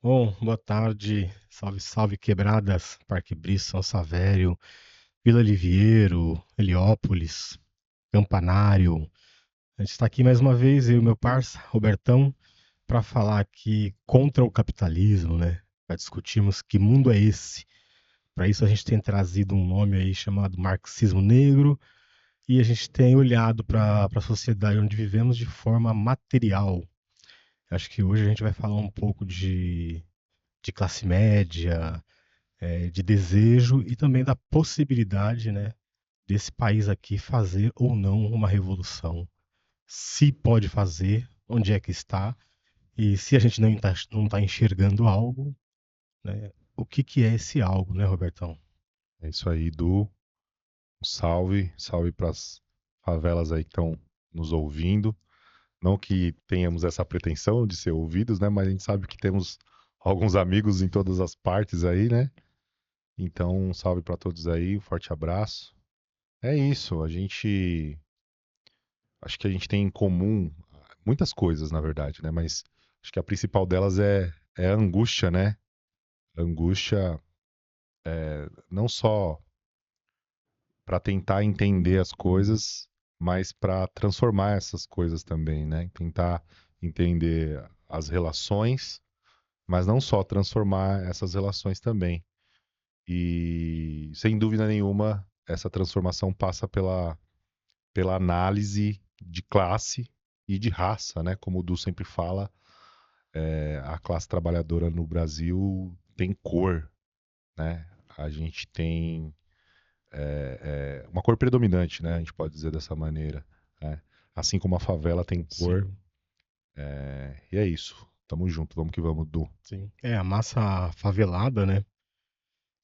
Bom, boa tarde. Salve, salve, quebradas, Parque Brice, São Savério, Vila Liviero, Heliópolis, Campanário. A gente está aqui mais uma vez, eu e meu parça, Robertão, para falar aqui contra o capitalismo, né? Para discutirmos que mundo é esse. Para isso a gente tem trazido um nome aí chamado marxismo negro e a gente tem olhado para a sociedade onde vivemos de forma material. Acho que hoje a gente vai falar um pouco de classe média, de desejo e também da possibilidade, né, desse país aqui fazer ou não uma revolução. Se pode fazer, onde é que está, e se a gente não tá enxergando algo, né, o que, que é esse algo, né, Robertão? É isso aí, Du. Um salve, salve para as favelas aí que estão nos ouvindo. Não que tenhamos essa pretensão de ser ouvidos, né? Mas a gente sabe que temos alguns amigos em todas as partes aí, né? Então, um salve para todos aí, um forte abraço. É isso, acho que a gente tem em comum muitas coisas, na verdade, né? Mas acho que a principal delas é a angústia, né? A angústia não só para tentar entender as coisas, mas para transformar essas coisas também, né? Tentar entender as relações, mas não só transformar essas relações também. E sem dúvida nenhuma, essa transformação passa pela análise de classe e de raça, né? Como o Du sempre fala, a classe trabalhadora no Brasil tem cor, né? A gente tem uma cor predominante, né? A gente pode dizer dessa maneira, né? Assim como a favela tem cor, Sim, e é isso. Tamo junto, vamos que vamos, Du. sim. É, a massa favelada, né,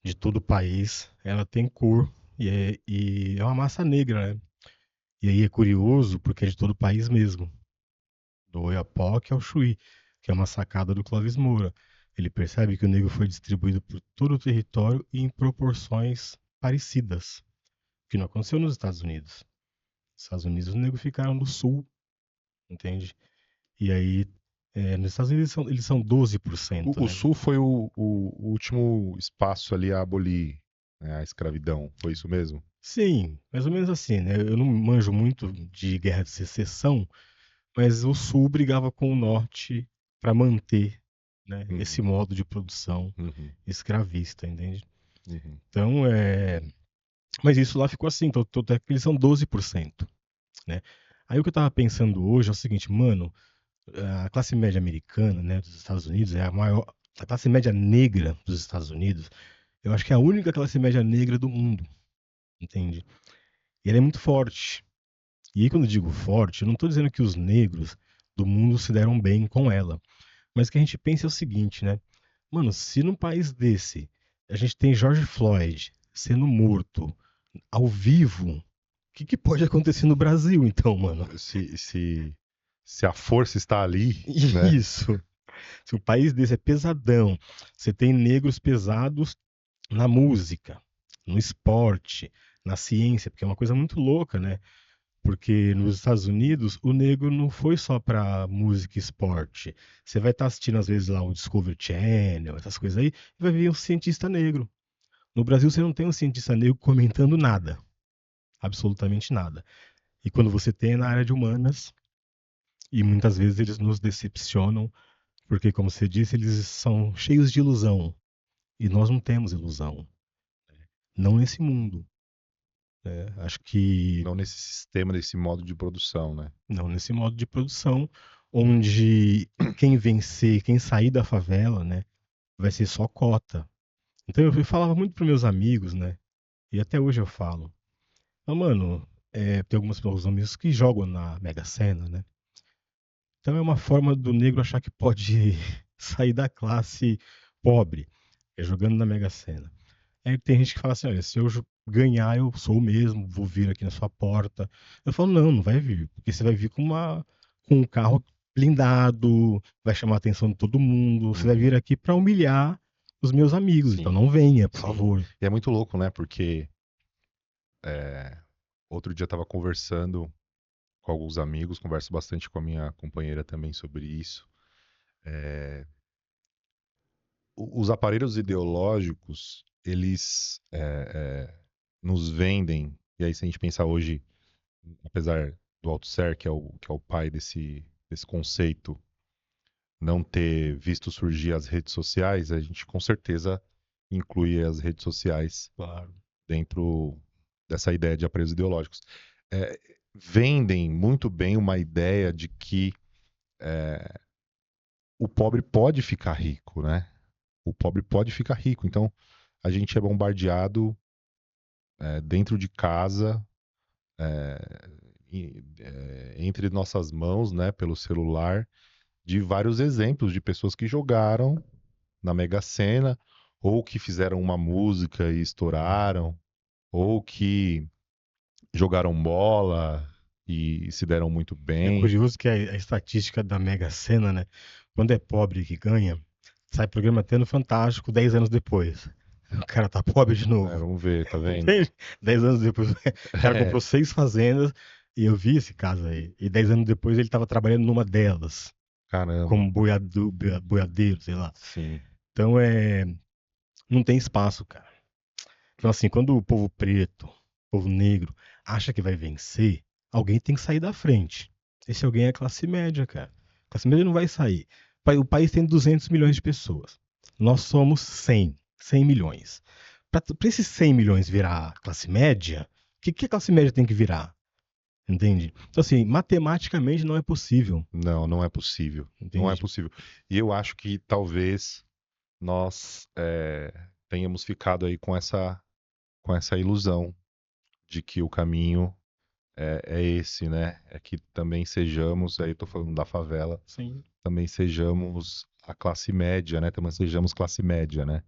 de todo o país, ela tem cor e é uma massa negra, né? E aí é curioso porque é de todo o país mesmo. Do Oiapoque ao Chuí, que é uma sacada do Clóvis Moura. Ele percebe que o negro foi distribuído por todo o território e em proporções parecidas, o que não aconteceu nos Estados Unidos. Nos Estados Unidos, os negros ficaram no sul, entende? E aí, nos Estados Unidos, eles são 12%, O né? Sul foi o último espaço ali a abolir, né, a escravidão, foi isso mesmo? Sim, mais ou menos assim, né? Eu não manjo muito de guerra de secessão, mas o sul brigava com o norte para manter, né, esse Uhum, modo de produção uhum, escravista, entende? uhum, Então, mas isso lá ficou assim, tanto é que eles são 12%, né? Aí o que eu tava pensando hoje é o seguinte, mano, a classe média americana, né, dos Estados Unidos é a maior, a classe média negra dos Estados Unidos, eu acho que é a única classe média negra do mundo, entende? E ela é muito forte. E aí quando eu digo forte, eu não tô dizendo que os negros do mundo se deram bem com ela, mas que a gente pense é o seguinte, né? Mano, se num país desse a gente tem George Floyd sendo morto ao vivo, o que, que pode acontecer no Brasil, então, mano? uhum. Se a força está ali, né? Isso. Se o país desse é pesadão, você tem negros pesados na música, no esporte, na ciência, porque é uma coisa muito louca, né? Porque nos Estados Unidos o negro não foi só pra música e esporte. Você vai estar assistindo às vezes lá o Discovery Channel, essas coisas aí, e vai ver um cientista negro. No Brasil você não tem um cientista negro comentando nada, absolutamente nada. E quando você tem é na área de humanas, e muitas vezes eles nos decepcionam, porque, como você disse, eles são cheios de ilusão. E nós não temos ilusão. Não nesse mundo. Né? Acho que Não nesse sistema, nesse modo de produção, né? não nesse modo de produção, onde quem vencer, quem sair da favela, né, vai ser só cota. Então eu falava muito para meus amigos, né, e até hoje eu falo. Ah, mano, tem alguns meus amigos que jogam na Mega Sena, né? Então é uma forma do negro achar que pode sair da classe pobre, jogando na Mega Sena. Aí tem gente que fala assim, olha, se eu ganhar, eu sou o mesmo, vou vir aqui na sua porta. Eu falo, não, não vai vir, porque você vai vir com um carro blindado, vai chamar a atenção de todo mundo, você vai Uhum. vir aqui para humilhar os meus amigos, então Sim, não venha, por sim. favor. E é muito louco, né? Porque é, outro dia eu tava conversando com alguns amigos, converso bastante com a minha companheira também sobre isso. os aparelhos ideológicos, eles nos vendem, e aí se a gente pensar hoje, apesar do Althusser, que é o pai desse conceito, não ter visto surgir as redes sociais, a gente com certeza inclui as redes sociais Claro. dentro dessa ideia de aparelhos ideológicos. É, vendem muito bem uma ideia de que o pobre pode ficar rico, né? O pobre pode ficar rico. Então, a gente é bombardeado dentro de casa, entre nossas mãos, né, pelo celular, de vários exemplos de pessoas que jogaram na Mega Sena, ou que fizeram uma música e estouraram, ou que jogaram bola e se deram muito É bem. curioso que a estatística da Mega Sena, né? Quando é pobre que ganha, sai programa até no Fantástico 10 anos depois. O cara tá pobre de novo. Vamos ver, tá vendo? Entende? 10 anos depois, o cara É, comprou 6 fazendas e eu vi esse caso aí. E 10 anos depois ele tava trabalhando numa delas, caramba, como boiadeiro, sei lá. sim. Então não tem espaço, cara. Então assim, quando o povo preto, o povo negro, acha que vai vencer, alguém tem que sair da frente. Esse alguém é a classe média, cara. A classe média não vai sair. O país tem 200 milhões de pessoas. Nós somos 100 milhões. Para esses 100 milhões virar classe média, o que a classe média tem que virar? Entende? Então, assim, matematicamente não é possível. Não, não é possível. Não é Entende? possível. E eu acho que talvez nós tenhamos ficado aí com essa ilusão de que o caminho é esse, né? É que também sejamos, aí eu tô falando da favela, Sim. também sejamos a classe média, né? Também sejamos classe média, né?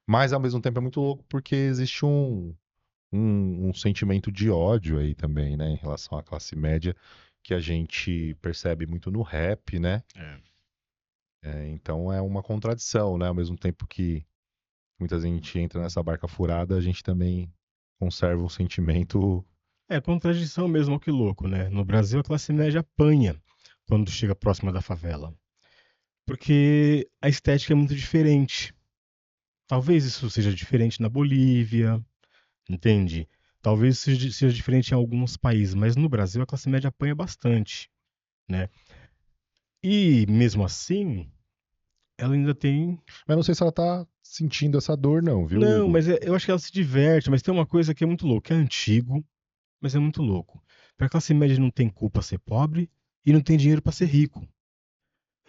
Mas ao mesmo tempo é muito louco porque existe um sentimento de ódio aí também, né? Em relação à classe média, que a gente percebe muito no rap, né? É. Então é uma contradição, né? Ao mesmo tempo que muita gente entra nessa barca furada, a gente também conserva um sentimento. É contradição mesmo, ó, que louco, né? No Brasil a classe média apanha quando chega próxima da favela. Porque a estética é muito diferente. Talvez isso seja diferente na Bolívia, entende? Talvez seja diferente em alguns países, mas no Brasil a classe média apanha bastante, né? E mesmo assim, ela ainda tem. Mas não sei se ela tá sentindo essa dor, não, viu, Não, Hugo? mas eu acho que ela se diverte, mas tem uma coisa que é muito louca. É antigo, mas é muito louco. Para a classe média não tem culpa ser pobre e não tem dinheiro para ser rico.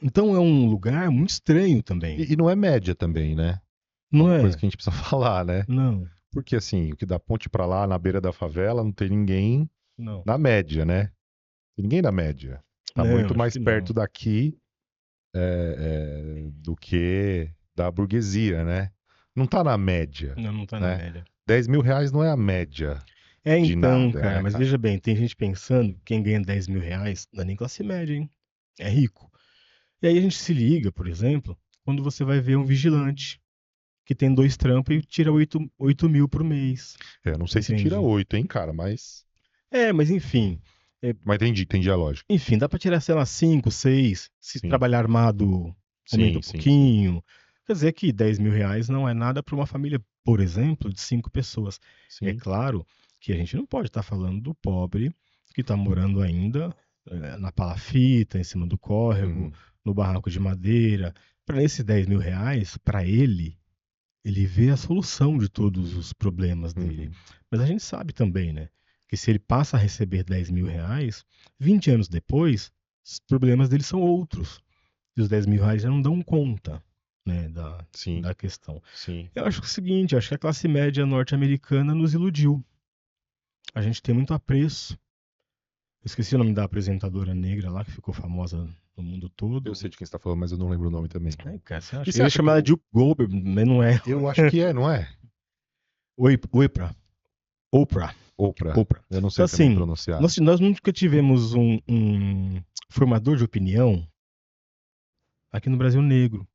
Então é um lugar muito estranho também. E não é média também, né? É Não uma coisa é? que a gente precisa falar, né? Não, Porque assim, o que dá ponte pra lá, na beira da favela, não tem ninguém não. na média, né? Tem ninguém na média. Tá Não, muito acho mais que perto não. daqui do que da burguesia, né? Não tá na média, Não, não tá na né? média. R$ 10.000 não é a média É de então, nada, cara, né, mas cara? veja bem, tem gente pensando que quem ganha 10 mil reais não é nem classe média, hein? É rico. E aí a gente se liga, por exemplo, quando você vai ver um vigilante que tem 2 trampos e tira 8 mil por mês. Não sei se tira Entende? 8, hein, cara, mas. Mas enfim. é, Mas entendi a lógica. enfim, dá pra tirar, sei lá, 5, 6. Se Sim, trabalhar armado, aumenta sim, um sim, sim. pouquinho. Quer dizer que 10 mil reais não é nada para uma família, por exemplo, de 5 pessoas. É Sim. claro que a gente não pode estar falando do pobre que está morando ainda na palafita, em cima do córrego, Uhum, no barraco de madeira. Para esses 10 mil reais, para ele vê a solução de todos os problemas dele. uhum, Mas a gente sabe também, né, que se ele passa a receber 10 mil reais, 20 anos depois, os problemas dele são outros. E os 10 mil reais já não dão conta, né, sim, da questão. sim. Eu acho que é o seguinte, eu acho que a classe média norte-americana nos iludiu. A gente tem muito apreço. Eu esqueci o nome da apresentadora negra lá, que ficou famosa no mundo Eu todo. sei de quem você tá falando, mas eu não lembro o nome também. Ai, cara, você E acha? você Eu ia acha que chamar ela de Goldberg, mas não é. eu acho que não é? Oprah. Oprah. Oprah. Oprah. Eu não Então, sei também assim, pronunciar. nós nunca tivemos um formador de opinião aqui no Brasil negro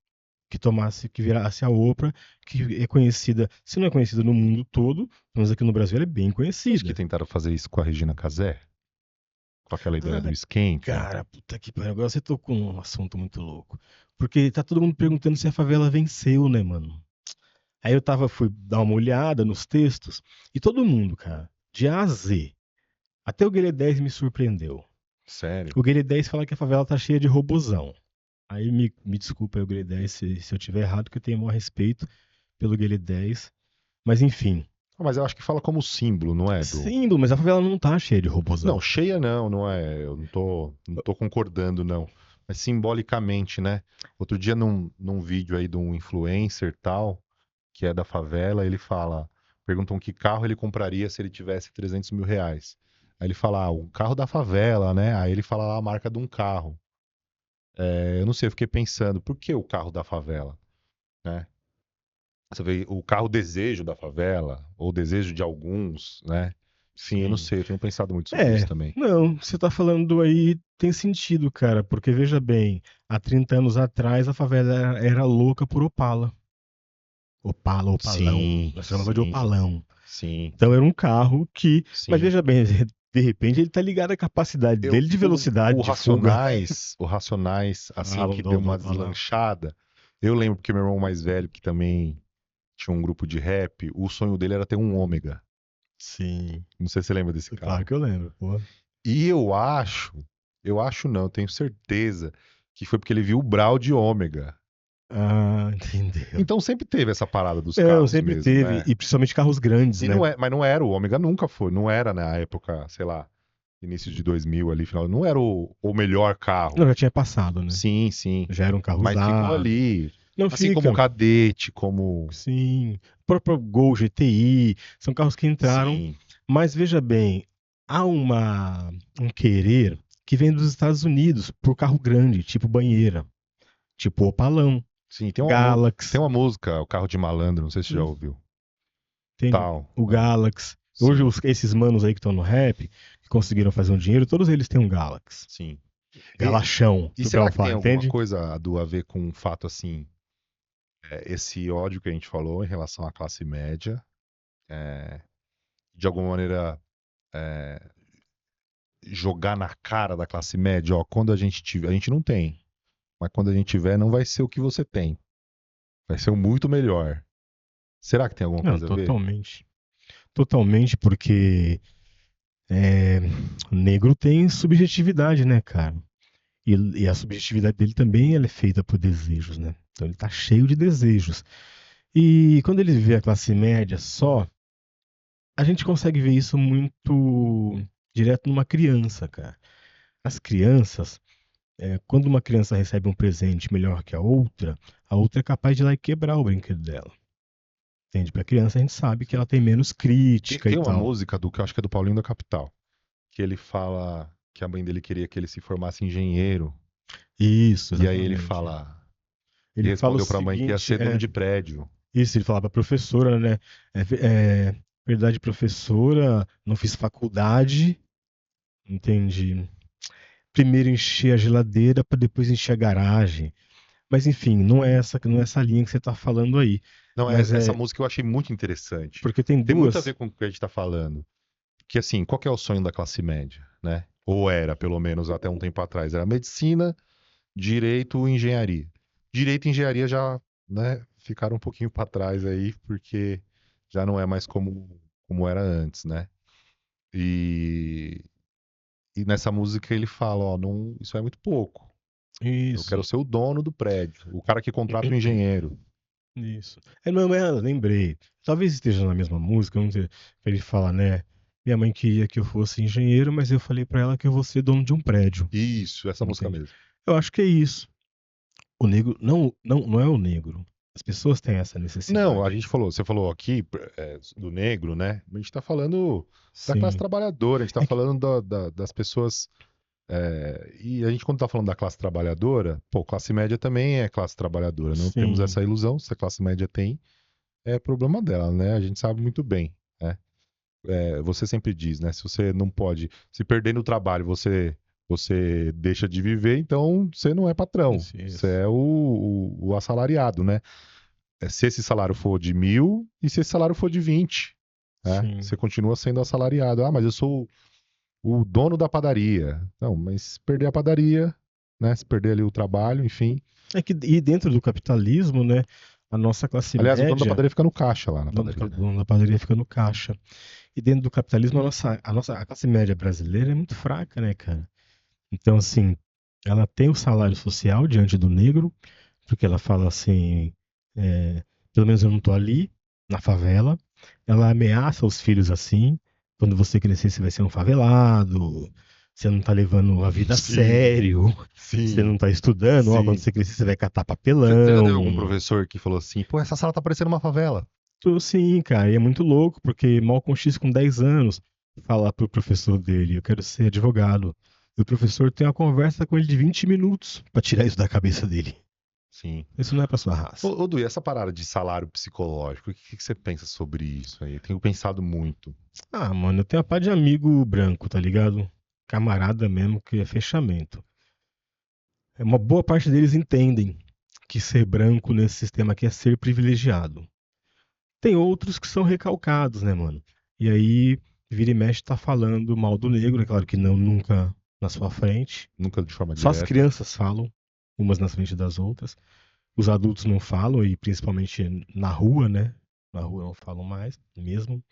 que virasse a Oprah, que é conhecida, se não é conhecida no mundo todo, mas aqui no Brasil ela é bem Você acha que conhecida. tentaram fazer isso com a Regina Casé? Com aquela ideia do Ah, esquenta. cara, puta que pariu. Agora você tocou um assunto muito louco. Porque tá todo mundo perguntando se a favela venceu, né, mano? Aí fui dar uma olhada nos textos e todo mundo, cara, de A a Z, até o Guilherme 10 me surpreendeu. Sério. O Guilherme 10 fala que a favela tá cheia de robozão. Aí me desculpa aí, o Guilherme 10 se eu tiver errado, que eu tenho o maior respeito pelo Guilherme 10. Mas enfim. Ah, mas eu acho que fala como símbolo, não é? Sim, mas a favela não tá cheia de Não, robozão. cheia não é. Eu não tô concordando, não. Mas simbolicamente, né? Outro dia num vídeo aí de um influencer tal, que é da favela, ele fala, perguntam que carro ele compraria se ele tivesse 300 mil reais. Aí ele fala, o carro da favela, né? Aí ele fala lá a marca de um carro. Eu não sei, eu fiquei pensando, por que o carro da favela, né? Você vê o carro desejo da favela, ou desejo de alguns, né? Enfim, eu não Sim. sei, eu tenho pensado muito sobre isso também. Não, você tá falando aí tem sentido, cara, porque veja bem, há 30 anos atrás a favela era louca por Opala. Opala, Opalão. Sim, Nós chamava de sim, Opalão. sim, Então era um carro que. Mas sim. veja bem, de repente ele tá ligado à capacidade Eu, dele de o velocidade, de fuga. Racionais, assim Falam que deu do uma Opalão. deslanchada. Eu lembro que meu irmão mais velho, que também tinha um grupo de rap, o sonho dele era ter um Ômega. Sim, Não sei se você lembra desse claro carro. que eu lembro, pô. E eu acho não, eu tenho certeza que foi porque ele viu o Brau de Ômega. Ah, entendeu. Então sempre teve essa parada dos Não, carros sempre mesmo, teve, né? e principalmente carros grandes, E né? não é, mas não era, o Ômega nunca foi, não era na época, sei lá, início de 2000 ali, final, não era o melhor Não, carro. já tinha passado, né? Sim, sim, Já era um carro mas ficou usado. ali, Não assim como o fica. Cadete, como, Sim, o próprio Gol GTI, são carros que entraram, sim, mas veja bem, há um querer que vem dos Estados Unidos por carro grande, tipo banheira, tipo Opalão, sim, tem Galax, uma música, o Carro de Malandro, não sei se você já hum, ouviu, entende? tal, O Galax. Hoje sim, esses manos aí que estão no rap, que conseguiram fazer um dinheiro, todos eles têm um Galax. sim. E, Galachão, e que o será pessoal que tem fala, alguma entende? coisa a ver com um fato assim, esse ódio que a gente falou em relação à classe média, é, de alguma maneira é, jogar na cara da classe média, ó, quando a gente tiver, a gente não tem, mas quando a gente tiver, não vai ser o que você tem, vai ser o muito melhor. Será que tem alguma Não, coisa a ver? totalmente. Totalmente, porque é, o negro tem subjetividade, né, cara? E a subjetividade dele também ela é feita por desejos, né? Então ele tá cheio de desejos. E quando ele vê a classe média só, a gente consegue ver isso muito direto numa criança, cara. As crianças, quando uma criança recebe um presente melhor que a outra é capaz de ir lá e quebrar o brinquedo dela. Entende? Pra criança a gente sabe que ela tem menos Tem, crítica e tem uma tal. música do que eu acho que é do Paulinho da Capital, que ele fala que a mãe dele queria que ele se formasse engenheiro, Isso, e aí ele exatamente. fala, e Ele fala o respondeu pra mãe que ia seguinte, ser dono de prédio. isso, ele falava pra professora, né? Verdade, professora, não fiz faculdade, entendi. Primeiro encher a geladeira para depois encher a garagem. Mas enfim, não é essa linha que você tá falando aí. Não, Mas essa é música eu achei muito interessante. porque tem Tem muito a duas. ver com o que a gente tá falando. Que assim, qual que é o sonho da classe média, né? Ou era, pelo menos até um tempo atrás, era medicina, direito e engenharia. Direito e engenharia já, né, ficaram um pouquinho para trás aí, porque já não é mais como era antes, né? E, e nessa música ele fala, ó, não, isso é muito pouco. Eu Isso, quero ser o dono do prédio, o cara que contrata o engenheiro. isso. Não, lembrei. Talvez esteja na mesma música, não sei. Ele fala, né? Minha mãe queria que eu fosse engenheiro, mas eu falei pra ela que eu vou ser dono de um prédio. Isso, essa música Entende? mesmo. Eu acho que é isso. O negro não é o negro. As pessoas têm essa Não, a necessidade. gente falou, você falou aqui do negro, né? A gente tá falando da classe Sim. trabalhadora, a gente tá É que, falando das pessoas. E a gente, quando tá falando da classe trabalhadora, pô, classe média também é classe trabalhadora. Não temos sim, essa ilusão. Se a classe média tem, é problema dela, né? A gente sabe muito bem, né? Você sempre diz, né? Se você não pode, se perder no trabalho, você deixa de viver, então você não é patrão. Você isso. é o assalariado, né? Se esse salário for de 1.000 e se esse salário for de 20, né? Sim, Você continua sendo assalariado. Ah, mas eu sou o dono da padaria. Não, mas se perder a padaria, né? Se perder ali o trabalho, enfim. E dentro do capitalismo, né, a nossa classe Aliás, o dono da média, padaria fica no caixa lá na o padaria, né? dono da padaria fica no caixa. E dentro do capitalismo, a classe média brasileira é muito fraca, né, cara? Então, assim, ela tem o salário social diante do negro, porque ela fala assim, é, pelo menos eu não tô ali, na favela. Ela ameaça os filhos assim, quando você crescer você vai ser um favelado, você não tá levando a vida a Sim, sério, você sim, não tá estudando, ó, quando sim. você crescer você vai catar Você já teve algum papelão. professor que falou assim, pô, essa sala tá parecendo uma favela? Tudo sim, cara, e é muito louco, porque Malcolm X com 10 anos fala pro professor dele, eu quero ser advogado. E o professor tem uma conversa com ele de 20 minutos pra tirar isso da cabeça dele. Sim. Isso não é pra sua raça. Ô, Du, e essa parada de salário psicológico, o que você pensa sobre isso aí? Eu tenho pensado muito. Ah, mano, eu tenho uma pá de amigo branco, tá ligado? Camarada mesmo, que é fechamento. Uma boa parte deles entendem que ser branco nesse sistema aqui é ser privilegiado. Tem outros que são recalcados, né, mano? E aí, vira e mexe tá falando mal do negro, é claro que não nunca na sua frente. Nunca de forma Só as direta. crianças falam, umas na frente das outras. Os adultos não falam, e principalmente na rua, né? Na rua não falam mais, mesmo.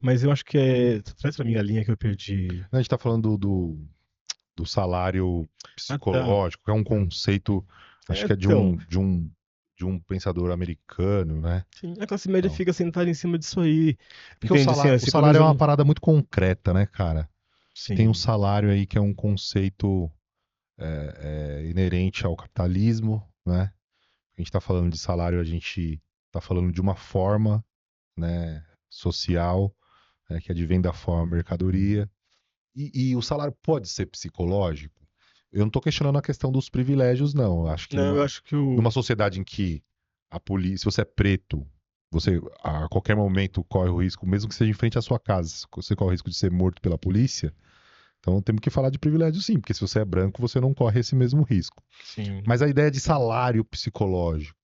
Mas eu acho que é. Traz pra mim a linha que eu perdi. A gente tá falando do salário Ah, tá. psicológico, que é um conceito, acho que é Então, de um pensador americano, né? sim, a classe média Então, fica sentada em cima disso aí. porque Entende? Assim, o assim, pelo salário menos é eu uma não. parada muito concreta, né, cara? Tem um Sim. salário aí que é um conceito inerente ao capitalismo, né? A gente está falando de salário, a gente está falando de uma forma, né, social, que advém da forma mercadoria. E o salário pode ser psicológico? Eu não estou questionando a questão dos privilégios, não. Eu acho que Não, eu acho que numa o. sociedade em que a polícia, se você é preto, você a qualquer momento corre o risco, mesmo que seja em frente à sua casa, você corre o risco de ser morto pela polícia. Então temos que falar de privilégio sim, porque se você é branco, você não corre esse mesmo risco. Sim. Mas a ideia de salário psicológico,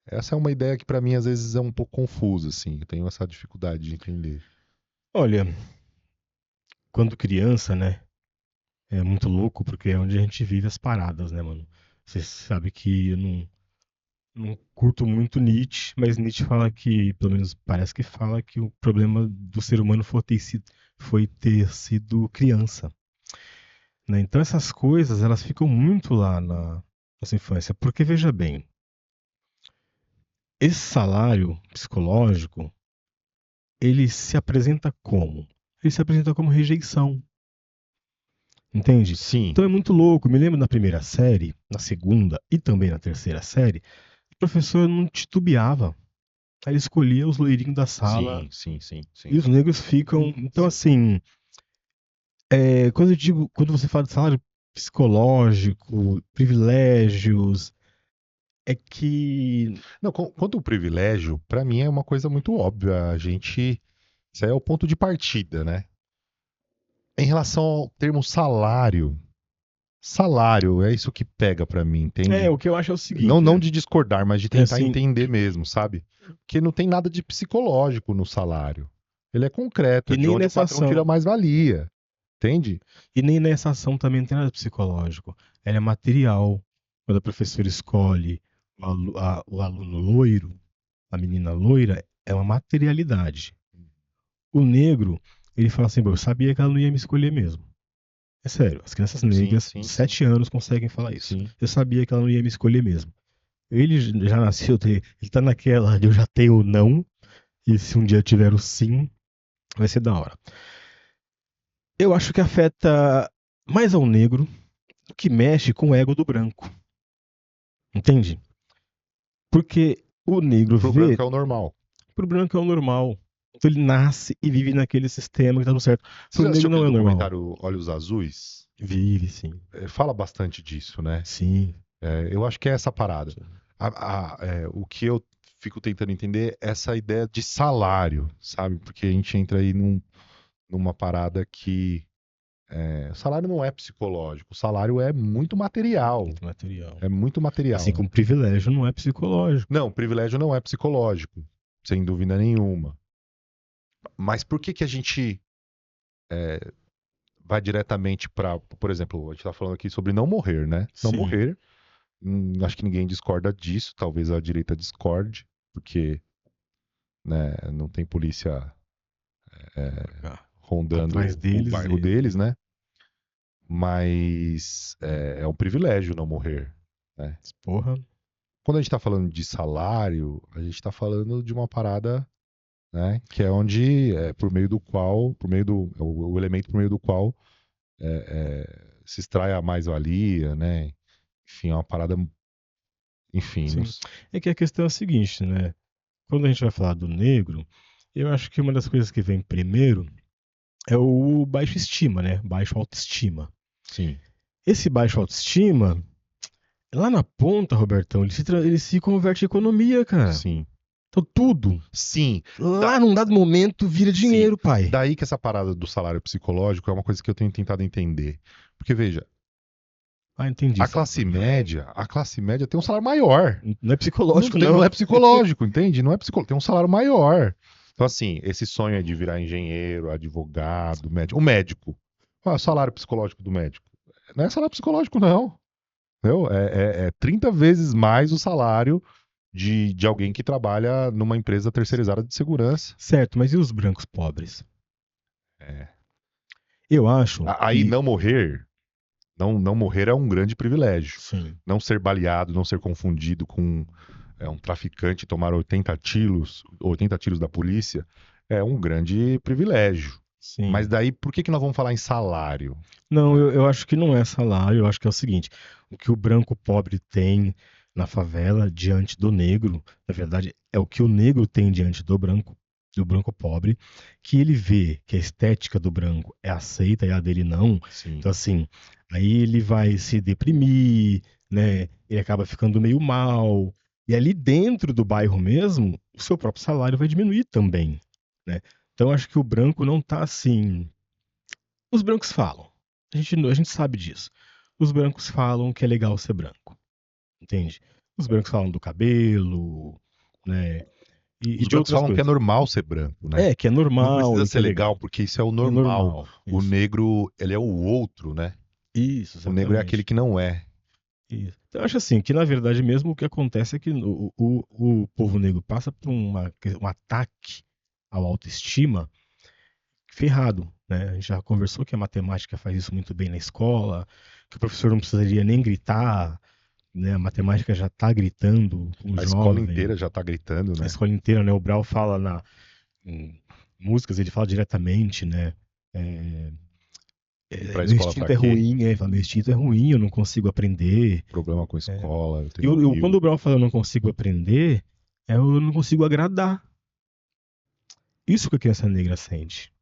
essa é uma ideia que para mim às vezes é um pouco confusa, assim. Eu tenho essa dificuldade de entender. Olha, quando criança, né? É muito louco porque é onde a gente vive as paradas, né, mano? Você sabe que eu não curto muito Nietzsche, mas Nietzsche fala que, pelo menos parece que fala que o problema do ser humano foi ter sido criança, né? Então essas coisas, elas ficam muito lá na nossa infância, porque veja bem, esse salário psicológico, ele se apresenta como? Ele se apresenta como rejeição, entende? Sim, Então é muito louco. Me lembro na primeira série, na segunda e também na terceira série, o professor não titubeava. Aí ele escolhia os loirinhos da sala sim, sim, sim, e sim. os negros ficam. Então, assim, quando eu digo, quando você fala de salário psicológico, privilégios, é que. Não, quanto ao privilégio, para mim é uma coisa muito óbvia. A gente, isso aí é o ponto de partida, né? Em relação ao termo salário, salário é isso que pega para mim, entende? O que eu acho é o Não, seguinte, não né? de discordar, mas de É tentar assim, entender mesmo, sabe? Porque não tem nada de psicológico no salário. Ele é concreto, é e de nem onde o nessa patrão tira ação. mais valia, entende? E nem nessa ação também não tem nada psicológico. Ela é material. Quando a professora escolhe o aluno loiro, a menina loira, é uma materialidade. O negro, ele fala assim, eu sabia que ela não ia me escolher mesmo. É sério, as crianças Sim, negras de sim, sim, 7 anos conseguem falar isso. sim. Eu sabia que ela não ia me escolher mesmo. Ele já nasceu, ele tá naquela de eu já tenho o não, e se um dia tiver o sim, vai ser da hora. Eu acho que afeta mais ao negro do que mexe com o ego do branco. Entende? Porque o negro Pro vê, branco é o normal. pro branco é o normal. Então ele nasce e vive naquele sistema que tá tudo certo. Você Pro já assistiu negro não aquele é o normal. documentário Olhos Azuis? Vive, sim. Fala bastante disso, né? Sim. Eu acho que é essa parada. Sim. O que eu fico tentando entender é essa ideia de salário, sabe? Porque a gente entra aí numa parada que o salário não é psicológico, o salário é muito material. Muito material. É muito Assim material, né? como privilégio não é psicológico. Não, privilégio não é psicológico, sem dúvida nenhuma. Mas por que que a gente vai diretamente para, por exemplo, a gente está falando aqui sobre não morrer, né? Não Sim. morrer, acho que ninguém discorda disso, talvez a direita discorde, porque, né, não tem polícia Atrás rondando o deles bairro e. deles, né? Mas é um privilégio não morrer, né? Porra. Quando a gente está falando de salário, a gente está falando de uma parada, né, que é onde, por meio do qual, o elemento por meio do qual se extrai a mais-valia, né? Enfim, é uma parada, enfim, Sim. É que a questão é a seguinte, né? Quando a gente vai falar do negro, eu acho que uma das coisas que vem primeiro é o baixo estima, né? Baixo autoestima. sim, Esse baixo autoestima, lá na ponta, Robertão, ele se converte em economia, cara. sim, Então tudo, sim, lá da- num dado momento, vira sim. dinheiro, pai. Daí que essa parada do salário psicológico é uma coisa que eu tenho tentado entender. Porque, veja, Ah, entendi. a classe média tem um salário maior. Não é Não, psicológico, não não. é psicológico, entende? Não é psicológico, tem um salário maior. Então, assim, esse sonho é de virar engenheiro, advogado, médico. O médico. Qual é o salário psicológico do médico? Não é salário psicológico, não. Entendeu? É 30 vezes mais o salário de alguém que trabalha numa empresa terceirizada de segurança. Certo, mas e os brancos pobres? É. Eu acho Aí que. não morrer, não morrer é um grande privilégio. Sim, Não ser baleado, não ser confundido com um traficante e tomar 80 tiros da polícia é um grande privilégio. Mas sim. daí, por que nós vamos falar em salário? Não, eu acho que não é salário, eu acho que é o seguinte: o que o branco pobre tem na favela diante do negro, na verdade, é o que o negro tem diante do branco pobre, que ele vê que a estética do branco é aceita e a dele não. Sim, Então, assim, aí ele vai se deprimir, né? Ele acaba ficando meio mal. E ali dentro do bairro mesmo, o seu próprio salário vai diminuir também, né? Então, acho que o branco não tá assim. Os brancos falam. A gente sabe disso. Os brancos falam que é legal ser branco, entende? Os brancos falam do cabelo, né? E os de brancos outras falam que é coisas. normal ser branco, né? É, que é Não normal precisa e que ser é legal, legal. porque isso é o É normal. normal. O Isso. negro, ele é o outro, né? Isso, O negro é aquele exatamente. que não é. Isso. Então, eu acho assim, que na verdade mesmo o que acontece é que o povo negro passa por um ataque ao autoestima ferrado, né? A gente já conversou que a matemática faz isso muito bem na escola, que o professor não precisaria nem gritar, né? A matemática já está gritando com o A escola jovem, inteira já tá gritando, a né? escola inteira, né? O Brau fala em músicas, ele fala diretamente, né? É, Ir pra meu escola pra instinto é quê? ruim, ele fala, meu instinto é ruim, eu não consigo aprender. Problema com É. escola, eu E tenho quando mil. o Brau fala eu não consigo aprender, eu não consigo agradar. Isso que a criança negra sente.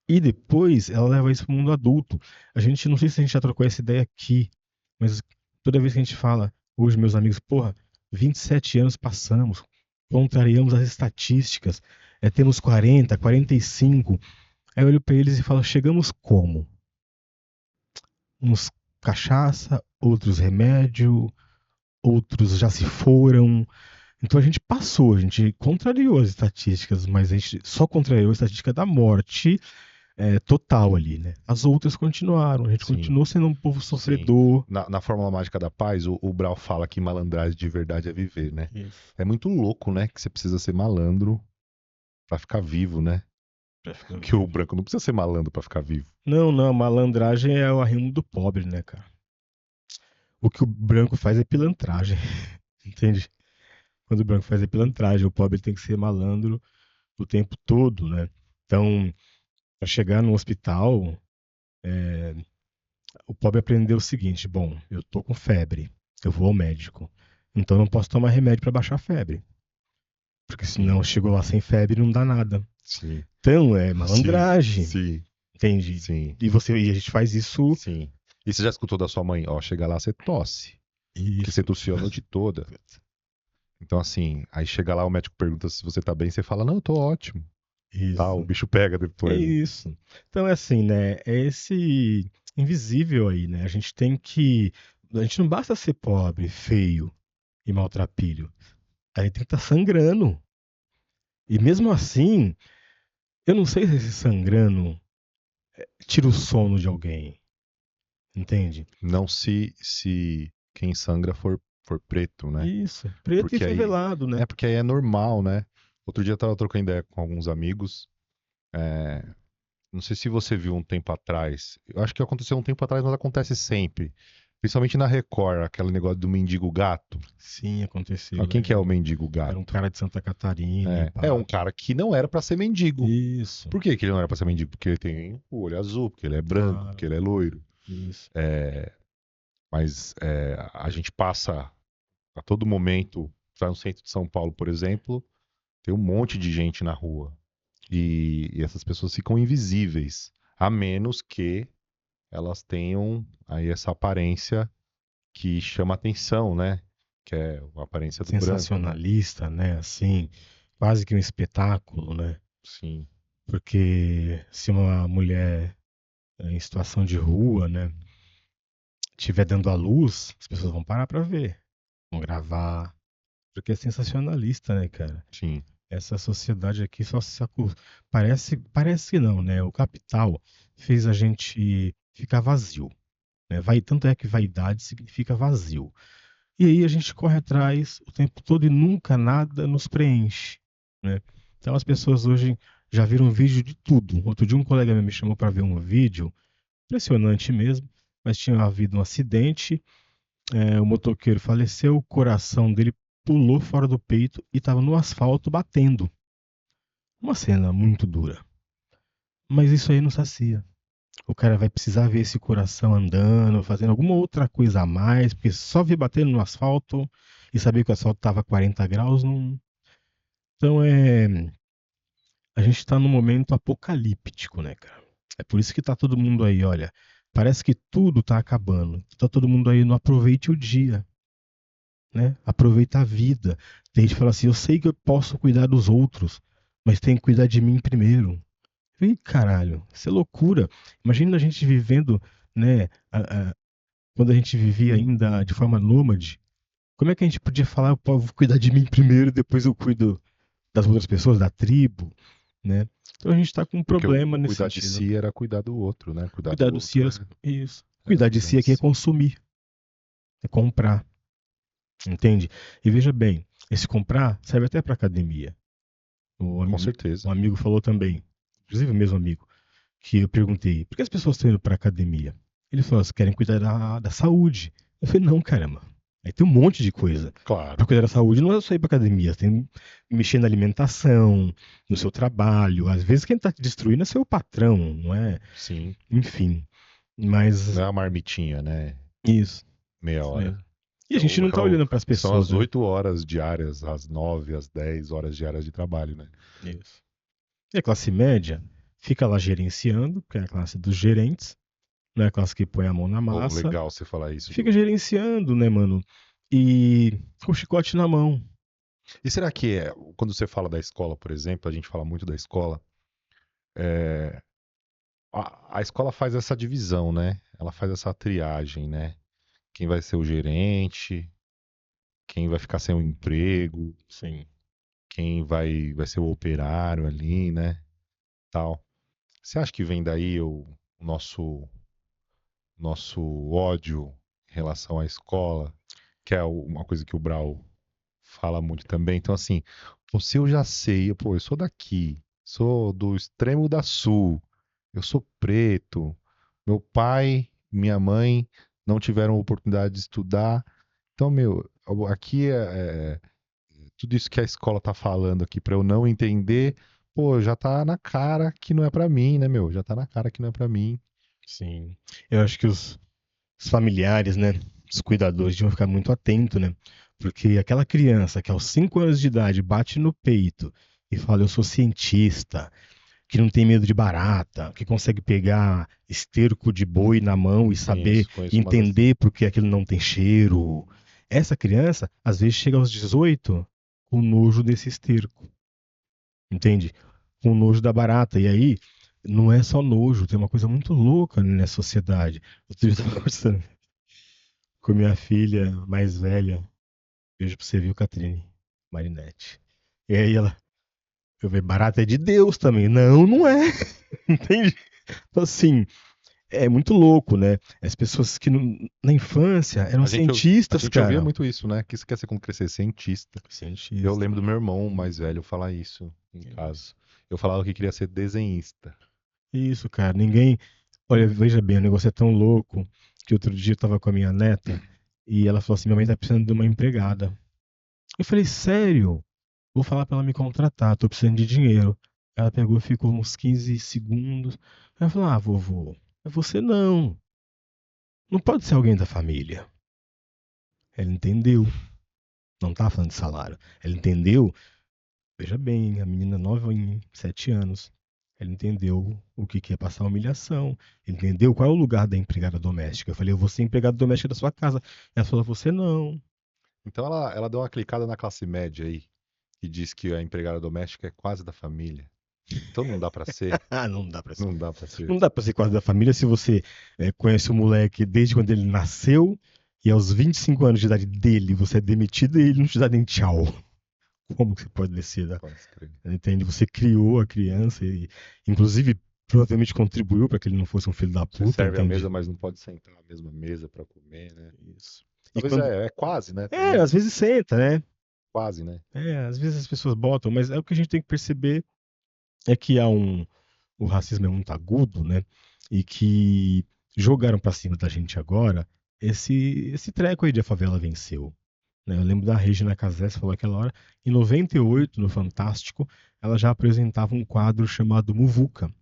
E depois ela leva isso para o mundo adulto. A gente, não sei se a gente já trocou essa ideia aqui, mas toda vez que a gente fala, hoje, meus amigos, porra, 27 anos passamos, contrariamos as estatísticas, temos 40, 45. Aí eu olho para eles e falo, chegamos como? Uns cachaça, outros remédio, outros já se foram. Então a gente passou, a gente contrariou as estatísticas, mas a gente só contrariou a estatística da morte total ali, né? As outras continuaram, a gente Sim, continuou sendo um povo sim. sofredor. Na Fórmula Mágica da Paz, o Brau fala que malandragem de verdade é viver, né? Isso. É muito louco, né? Que você precisa ser malandro pra ficar vivo, né? Pra ficar Que o vivo. branco não precisa ser malandro pra ficar vivo. Não, não, a malandragem é o arrimo do pobre, né, cara? O que o branco faz é pilantragem, entende? Quando o branco faz é pilantragem, o pobre tem que ser malandro o tempo todo, né? Então, para chegar no hospital, o pobre aprendeu o seguinte: bom, eu tô com febre, eu vou ao médico, então eu não posso tomar remédio para baixar a febre, porque senão Sim, eu chego lá sem febre e não dá nada. sim, Então, é sim, malandragem, sim, entende? sim, E a gente faz isso. sim. E você já escutou da sua mãe? Ó, chega lá, você tosse. Porque você Isso. tossiu a noite toda. Então, assim, aí chega lá, o médico pergunta se você tá bem, você fala, não, eu tô ótimo. Tá, o Isso. bicho pega É depois, né? isso. Então é assim, né? É esse invisível aí, né? A gente tem que. A gente não basta ser pobre, feio e maltrapilho. A gente tem que estar sangrando. E mesmo assim, eu não sei se esse sangrando tira o sono de alguém, entende? Não se quem sangra for preto, né? Isso, preto e Porque aí favelado, né? porque aí é normal, né? Outro dia eu tava trocando ideia com alguns amigos. é, não sei se você viu um tempo atrás. Eu acho que aconteceu um tempo atrás, mas acontece sempre. Principalmente na Record, aquele negócio do mendigo gato. Sim, aconteceu, Ah, quem que é o lembro. mendigo Era um gato? cara de Santa Catarina e É um pá. cara que não era pra ser mendigo. Isso, Por que que ele não era pra ser mendigo? Porque ele tem o olho azul, porque ele é branco, claro, porque ele é loiro. isso. Mas a gente passa a todo momento, vai no centro de São Paulo, por exemplo, tem um monte de gente na rua. E essas pessoas ficam invisíveis, a menos que elas tenham aí essa aparência que chama atenção, né? Que é a aparência do branco, né? Sensacionalista, né? Assim, quase que um espetáculo, né? Sim, Porque se uma mulher em situação de rua, né, estiver dando à luz, as pessoas vão parar pra ver, vão gravar, porque é sensacionalista, né, cara? sim, Essa sociedade aqui só se parece que não, né? O capital fez a gente ficar vazio, né? Tanto é que vaidade significa vazio. E aí a gente corre atrás o tempo todo e nunca nada nos preenche, né? Então as pessoas hoje já viram vídeo de tudo. Outro dia um colega meu me chamou para ver um vídeo, impressionante mesmo, mas tinha havido um acidente, o motoqueiro faleceu, o coração dele pulou fora do peito e estava no asfalto batendo. Uma cena muito dura. Mas isso aí não sacia. O cara vai precisar ver esse coração andando, fazendo alguma outra coisa a mais, porque só vir batendo no asfalto e saber que o asfalto estava a 40 graus, não. Então a gente está num momento apocalíptico, né, cara? É por isso que tá todo mundo aí, olha, parece que tudo tá acabando. Tá todo mundo aí, não aproveite o dia, né? Aproveita a vida. Tem gente que fala assim, eu sei que eu posso cuidar dos outros, mas tem que cuidar de mim primeiro. Ih, caralho, isso é loucura. Imagina a gente vivendo, né, quando a gente vivia ainda de forma nômade. Como é que a gente podia falar, eu vou cuidar de mim primeiro, depois eu cuido das outras pessoas, da tribo, né? Então a gente está com um porque problema o nesse cuidar de sentido. si era cuidar do outro, né? Cuidar do Cuidar do si outro isso. era Cuidar de cuidar si de aqui é si. consumir, é comprar, entende? E veja bem, esse comprar serve até para academia. O, Com ami- um certeza. amigo falou também, inclusive o mesmo amigo, que eu perguntei, por que as pessoas estão indo para academia? Ele falou, elas querem cuidar da saúde. Eu falei, não, caramba. Aí tem um monte de coisa. Para Claro. cuidar da saúde não é só ir para academia, tem que mexer na alimentação, no seu trabalho. Às vezes quem está te destruindo é seu patrão, não é? Sim. Enfim, mas Não é a marmitinha, né? isso, Meia isso hora. mesmo. E a gente não está olhando para as São pessoas, as né? 8 horas diárias, as 9, as 10 horas diárias de trabalho, né? Isso. E a classe média fica lá gerenciando, que é a classe dos gerentes, não é a classe que põe a mão na Pô, massa, legal você falar isso, fica Du. gerenciando, né, mano? E com o chicote na mão. E será que quando você fala da escola, por exemplo, a gente fala muito da escola, é, a escola faz essa divisão, né? Ela faz essa triagem, né? Quem vai ser o gerente, quem vai ficar sem o emprego, Sim. quem vai ser o operário ali, né? Tal. Você acha que vem daí o nosso ódio em relação à escola, que é uma coisa que o Brau fala muito também. Então, assim, você eu já sei, pô, eu sou daqui, sou do extremo da sul, eu sou preto, meu pai, minha mãe não tiveram oportunidade de estudar. Então, meu, aqui tudo isso que a escola tá falando aqui para eu não entender, pô, já tá na cara que não é para mim, né, meu? Já tá na cara que não é para mim. Sim. Eu acho que os familiares, né, os cuidadores deviam ficar muito atentos, né? Porque aquela criança que aos 5 anos de idade bate no peito e fala, eu sou cientista, que não tem medo de barata, que consegue pegar esterco de boi na mão e saber Conheço uma dessas. entender porque aquilo não tem cheiro. Essa criança, às vezes, chega aos 18 com nojo desse esterco, entende? Com nojo da barata. E aí, não é só nojo, tem uma coisa muito louca na sociedade. Outro dia eu estava conversando com minha filha mais velha, beijo pra você, viu, Catrine? Marinette. E aí ela, eu falei, barata é de Deus também. Não, não é. Entende? Então, assim, é muito louco, né? As pessoas que na infância eram A cientistas, gente ouvia cara. muito isso, né? Que você quer ser quando crescer cientista. Eu Cientista. lembro do meu irmão mais velho falar isso em casa. Isso. Eu falava que queria ser desenhista. Isso, cara. Ninguém. Olha, veja bem, o negócio é tão louco que outro dia eu tava com a minha neta e ela falou assim: minha mãe tá precisando de uma empregada. Eu falei, sério? Vou falar pra ela me contratar, tô precisando de dinheiro. Ela pegou, ficou uns 15 segundos. Ela falou: ah, vovô, é você não. Não pode ser alguém da família. Ela entendeu. Não tá falando de salário. Ela entendeu. Veja bem, a menina nova em 7 anos. Ela entendeu o que que é passar humilhação. Entendeu qual é o lugar da empregada doméstica. Eu falei, eu vou ser empregada doméstica da sua casa. Ela falou, você não. Então ela deu uma clicada na classe média aí e diz que a empregada doméstica é quase da família. Então não dá pra ser. Ah, não dá pra ser. Não dá pra ser. Não dá pra ser quase da família se você conhece o moleque desde quando ele nasceu e aos 25 anos de idade dele você é demitido e ele não te dá nem tchau. Como que você pode descer? Pode crer. Entende? Você criou a criança e, inclusive, provavelmente contribuiu para que ele não fosse um filho da Você puta, serve a mesa, entende? mas não pode sentar na mesma mesa pra comer, né? Isso. E Talvez quando. é quase, né? Também. Às vezes senta, né? Quase, né? Às vezes as pessoas botam, mas é o que a gente tem que perceber é que há um. O racismo é muito agudo, né? E que jogaram pra cima da gente agora esse treco aí de a favela venceu. Né? Eu lembro da Regina Casé, você falou aquela hora, em 98, no Fantástico, ela já apresentava um quadro chamado Muvuca. Eu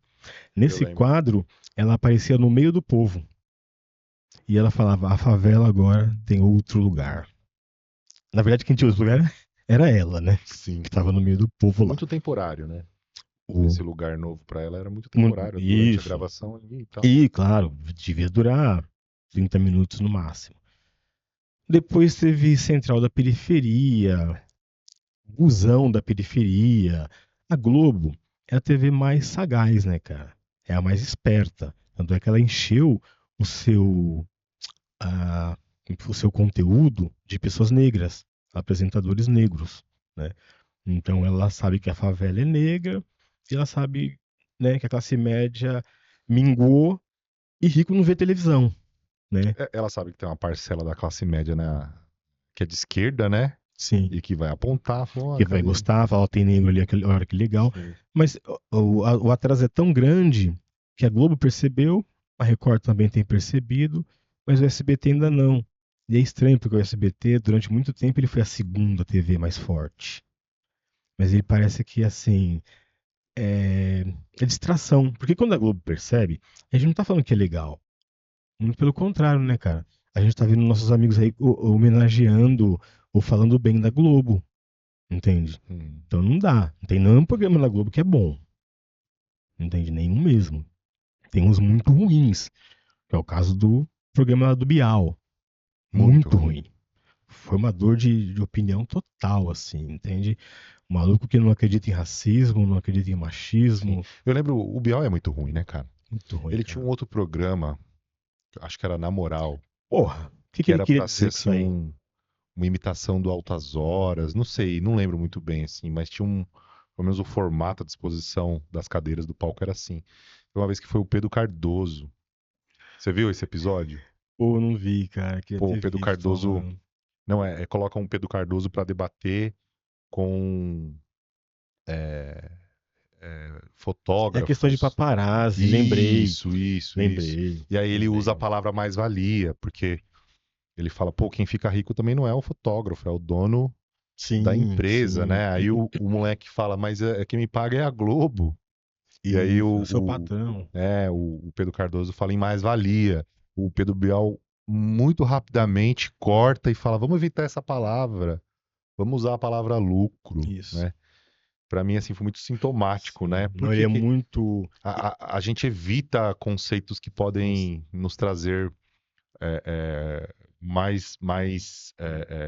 Nesse lembro. quadro, ela aparecia no meio do povo. E ela falava: a favela agora tem outro lugar. Na verdade, quem tinha outro lugar era ela, né? Sim. Que estava no meio do povo lá. Muito temporário, né? O, Esse lugar novo pra ela era muito temporário durante a isso. gravação ali e tal. E, claro, devia durar 30 minutos no máximo. Depois teve Central da Periferia, Busão da Periferia. A Globo é a TV mais sagaz, né, cara? É a mais esperta. Tanto é que ela encheu o seu, a- o seu conteúdo de pessoas negras, apresentadores negros, né? Então ela sabe que a favela é negra e ela sabe, né, que a classe média minguou e rico não vê televisão, né? Ela sabe que tem uma parcela da classe média, né? Que é de esquerda, né? Sim, E que vai apontar, falou, que vai cadê? gostar, fala, tem negro ali, olha que legal. Sim. Mas o atraso é tão grande que a Globo percebeu, a Record também tem percebido, mas o SBT ainda não. E é estranho porque o SBT, durante muito tempo, ele foi a segunda TV mais forte. Mas ele parece que, assim, é distração. Porque quando a Globo percebe, a gente não tá falando que é legal. Muito pelo contrário, né, cara? A gente tá vendo nossos amigos aí homenageando ou falando bem da Globo, entende? Hum. Então não dá. Não tem nenhum programa na Globo que é bom. Não entende nenhum mesmo. Tem uns muito ruins, que é o caso do programa do Bial. Muito Muito ruim. ruim. Formador de opinião total, assim, entende? Um maluco que não acredita em racismo, não acredita em Sim. machismo. Eu lembro, o Bial é muito ruim, né, cara? Muito ruim, Ele tinha cara. um outro programa, acho que era Na Moral, Porra, o que que ele era queria pra ser dizer com isso assim aí? uma imitação do Altas Horas, não sei, não lembro muito bem assim, mas tinha pelo menos o formato, a disposição das cadeiras do palco era assim. Foi uma vez que foi o Pedro Cardoso. Você viu esse episódio? Pô, não vi, cara. Queria Pô, o ter Pedro visto Cardoso, falando. não coloca um Pedro Cardoso pra debater com É questão de fotógrafos. paparazzi, lembrei, Isso. lembrei, E aí ele usa a lembrei. palavra mais-valia, porque ele fala, pô, quem fica rico também não é o fotógrafo, é o dono da Sim, empresa, sim. né? Aí o moleque fala, mas quem me paga é a Globo. E aí Isso, é o seu patrão. o Pedro Cardoso fala em mais-valia. O Pedro Bial muito rapidamente corta e fala, vamos evitar essa palavra, vamos usar a palavra lucro, Isso. né? Pra mim, assim, foi muito sintomático, né? Sim. Por Não, ele que é que muito. a gente evita conceitos que Nossa, podem nos trazer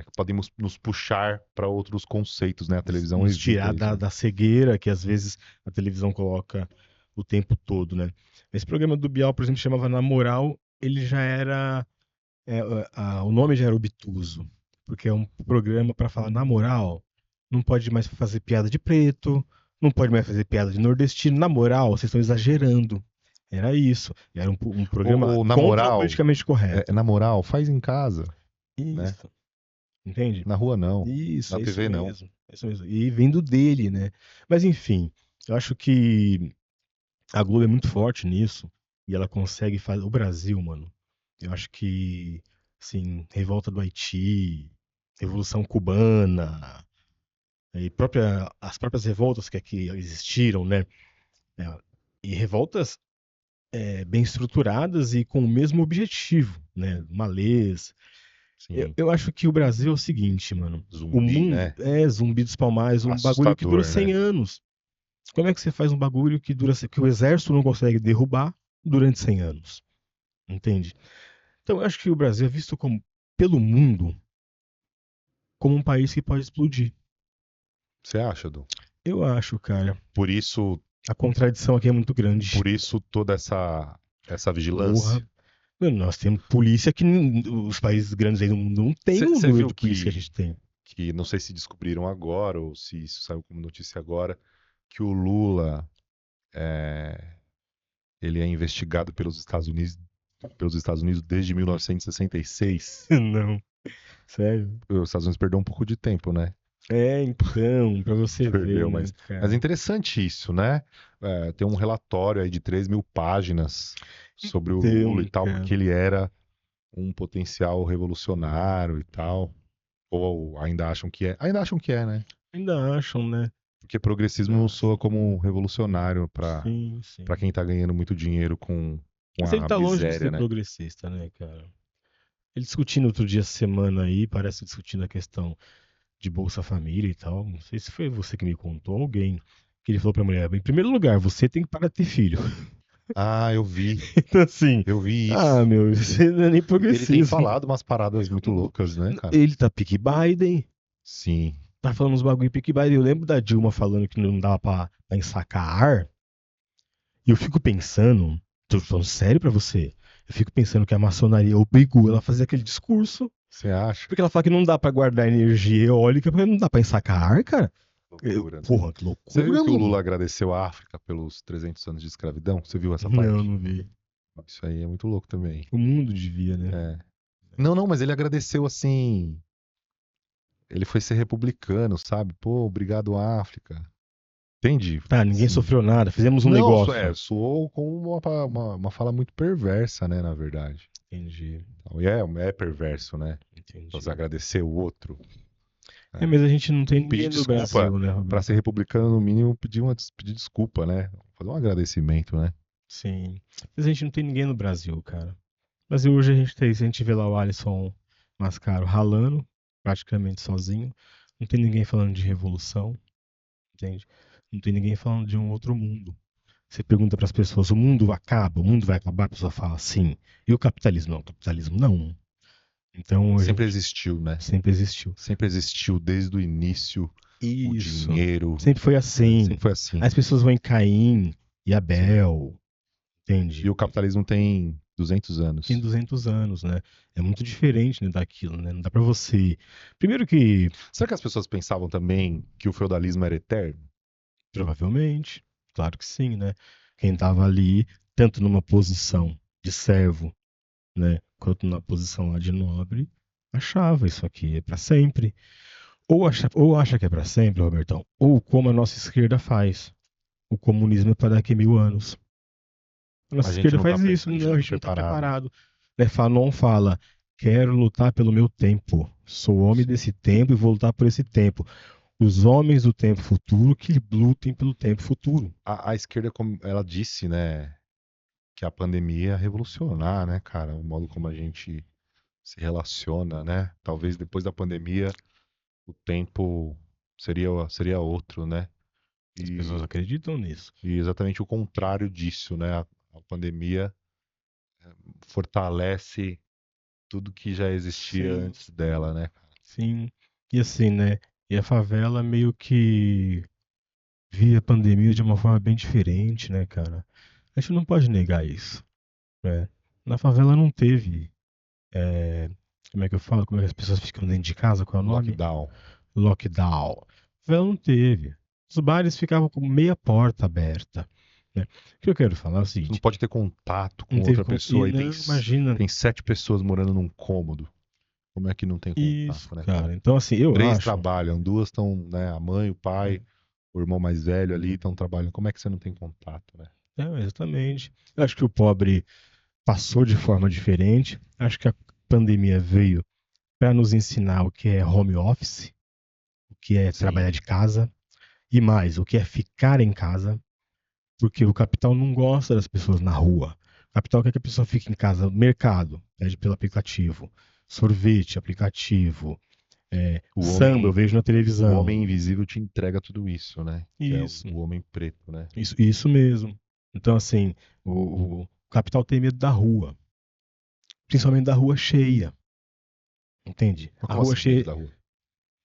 que podem nos puxar para outros conceitos, né? A televisão nos evita tirar isso, né? da cegueira que às vezes a televisão coloca o tempo todo, né? Esse programa do Bial, por exemplo, chamava Na Moral, ele já era. O nome já era obtuso, porque é um programa para falar na moral, não pode mais fazer piada de preto, não pode mais fazer piada de nordestino, na moral, vocês estão exagerando. Era isso. Era um programa Ou na contra o moral, politicamente correto. na moral, faz em casa, né? Isso. Entende? Na rua não, Isso, na é isso TV não. mesmo. É isso mesmo. E vindo dele, né? Mas enfim, eu acho que a Globo é muito forte nisso. E ela consegue fazer. O Brasil, mano. Eu acho que, assim, revolta do Haiti, Revolução Cubana, e as próprias revoltas que aqui existiram, né? É, e revoltas bem estruturadas e com o mesmo objetivo, né? Malês. Eu, Sim, eu acho que o Brasil é o seguinte, mano. O zumbi, mundo né? é Zumbi dos Palmares, um bagulho que dura Assustador, 100 né? anos. Como é que você faz um bagulho que o exército não consegue derrubar durante 100 anos? Entende? Então eu acho que o Brasil é visto pelo mundo como um país que pode explodir. Você acha, Du? Eu acho, cara. Por isso, A contradição aqui é muito grande. por isso toda essa vigilância. Porra. Mano, nós temos polícia que os países grandes aí do mundo não tem o Você número viu de polícia que a gente tem. que não sei se descobriram agora ou se isso saiu como notícia agora, que o Lula é, ele é investigado pelos Estados Unidos desde 1966. Não, sério. Os Estados Unidos perdeu um pouco de tempo, né? É, então, pra você ver, Perdeu, né, mas é cara. interessante isso, né? É, tem um relatório aí de 3.000 páginas sobre o Lula e Então, tal, porque cara. ele era um potencial revolucionário e tal. Ou ainda acham que é. Ainda acham que é, né? Ainda acham, né? Porque progressismo Ainda soa acham. como revolucionário Sim, para sim. quem tá ganhando muito dinheiro com Mas ele a tá longe de miséria, ser né? progressista, né, cara? Ele discutindo outro dia, essa semana aí, parece discutindo a questão de Bolsa Família e tal. Não sei se foi você que me contou, alguém. Que ele falou pra mulher: em primeiro lugar, você tem que parar de ter filho. Ah, Então, assim, eu vi ah, isso. meu, você não é nem Ele tem progressismo. falado umas paradas muito loucas, né, cara? Ele tá pique Biden, Sim. tá falando uns bagulho pique Biden. Eu lembro da Dilma falando que não dava pra ensacar ar. E eu fico pensando, tô falando sério pra você, eu fico pensando que a maçonaria obrigou ela a fazer aquele discurso. Você acha? Porque ela fala que não dá pra guardar energia eólica, porque não dá pra ensacar ar, cara. Loucura, né? Porra, que Você viu loucura, que o mano. Lula agradeceu a África pelos 300 anos de escravidão? Você viu essa Não, parte? não vi. Isso aí é muito louco também. O mundo devia, né? É. Não, não, mas ele agradeceu assim. Ele foi ser republicano, sabe? Pô, obrigado, África. Entende? Tá, ninguém Sim. sofreu nada, fizemos um Não, negócio. soou como uma fala muito perversa, né, na verdade. Entendi, Então, e é perverso, né? Você entendi. agradecer o outro. É, Né? mas a gente não tem Pedir ninguém no desculpa. Brasil, né, Para ser Roberto? republicano, no mínimo, pedir desculpa, né? Fazer um agradecimento, né? Sim. Mas a gente não tem ninguém no Brasil, cara. Mas hoje a gente tem, se a gente vê lá o Alisson Mascaro ralando, praticamente sozinho. Não tem ninguém falando de revolução, entende? Não tem ninguém falando de um outro mundo. Você pergunta para as pessoas, o mundo acaba, o mundo vai acabar, a pessoa fala sim. E o capitalismo? Não, o capitalismo não. Então a Sempre gente existiu, né? sempre existiu. Sempre existiu desde o início o Isso. dinheiro, Sempre foi né? assim. Sempre foi assim. As pessoas vão em Caim e Sim. Abel, E entende? o capitalismo tem 200 Tem anos. 200 anos, né? É muito diferente, né, daquilo, né? Não dá para você. Primeiro que, Será que as pessoas pensavam também que o feudalismo era eterno? provavelmente, claro que sim, né? Quem estava ali, tanto numa posição de servo, né, quanto na posição lá de nobre, achava isso aqui é para sempre. Ou acha que é para sempre, Robertão, ou como a nossa esquerda faz. O comunismo é para daqui a 1000 anos. A nossa A gente esquerda não tá, faz isso, a gente não, não a tá gente não está preparado. preparado. Né? Fanon fala: quero lutar pelo meu tempo. Sou homem Sim. desse tempo e vou lutar por esse tempo. Os homens do tempo futuro que lutem pelo tempo futuro. A esquerda, como ela disse, né, que a pandemia ia revolucionar, né, cara, o modo como a gente se relaciona, né? Talvez depois da pandemia o tempo seria outro, né? As pessoas E, acreditam nisso. e exatamente o contrário disso, né? A pandemia fortalece tudo que já existia Sim, antes dela, né? sim. E assim, né? E a favela meio que via a pandemia de uma forma bem diferente, né, cara? A gente não pode negar isso, né? Na favela não teve, é, como é que eu falo? Como é que as pessoas ficam dentro de casa? Qual é o nome? Lockdown. Lockdown. A favela não teve. Os bares ficavam com meia porta aberta. né? O que eu quero falar é o Você não seguinte, pode ter contato não com teve outra pessoa. E não, imagina, tem 7 pessoas morando num cômodo. Como é que não tem isso, contato, né, cara? cara. Então, assim, eu 3 acho, trabalham, 2 estão, né? A mãe, o pai, o irmão mais velho ali estão trabalhando. Como é que você não tem contato, né? exatamente, eu acho que o pobre passou de forma diferente, acho que a pandemia veio para nos ensinar o que é home office, o que é Sim. trabalhar de casa, e mais, o que é ficar em casa, porque o capital não gosta das pessoas na rua. O capital quer que a pessoa fique em casa. Mercado, pede pelo aplicativo. Sorvete, aplicativo. O Samba, eu homem, vejo na o televisão. homem invisível te entrega tudo isso, né? Que é Isso, o homem preto, né? isso mesmo. Então, assim, o capital tem medo da rua, principalmente da rua cheia, entende? Mas A como rua assim, medo cheia. da rua?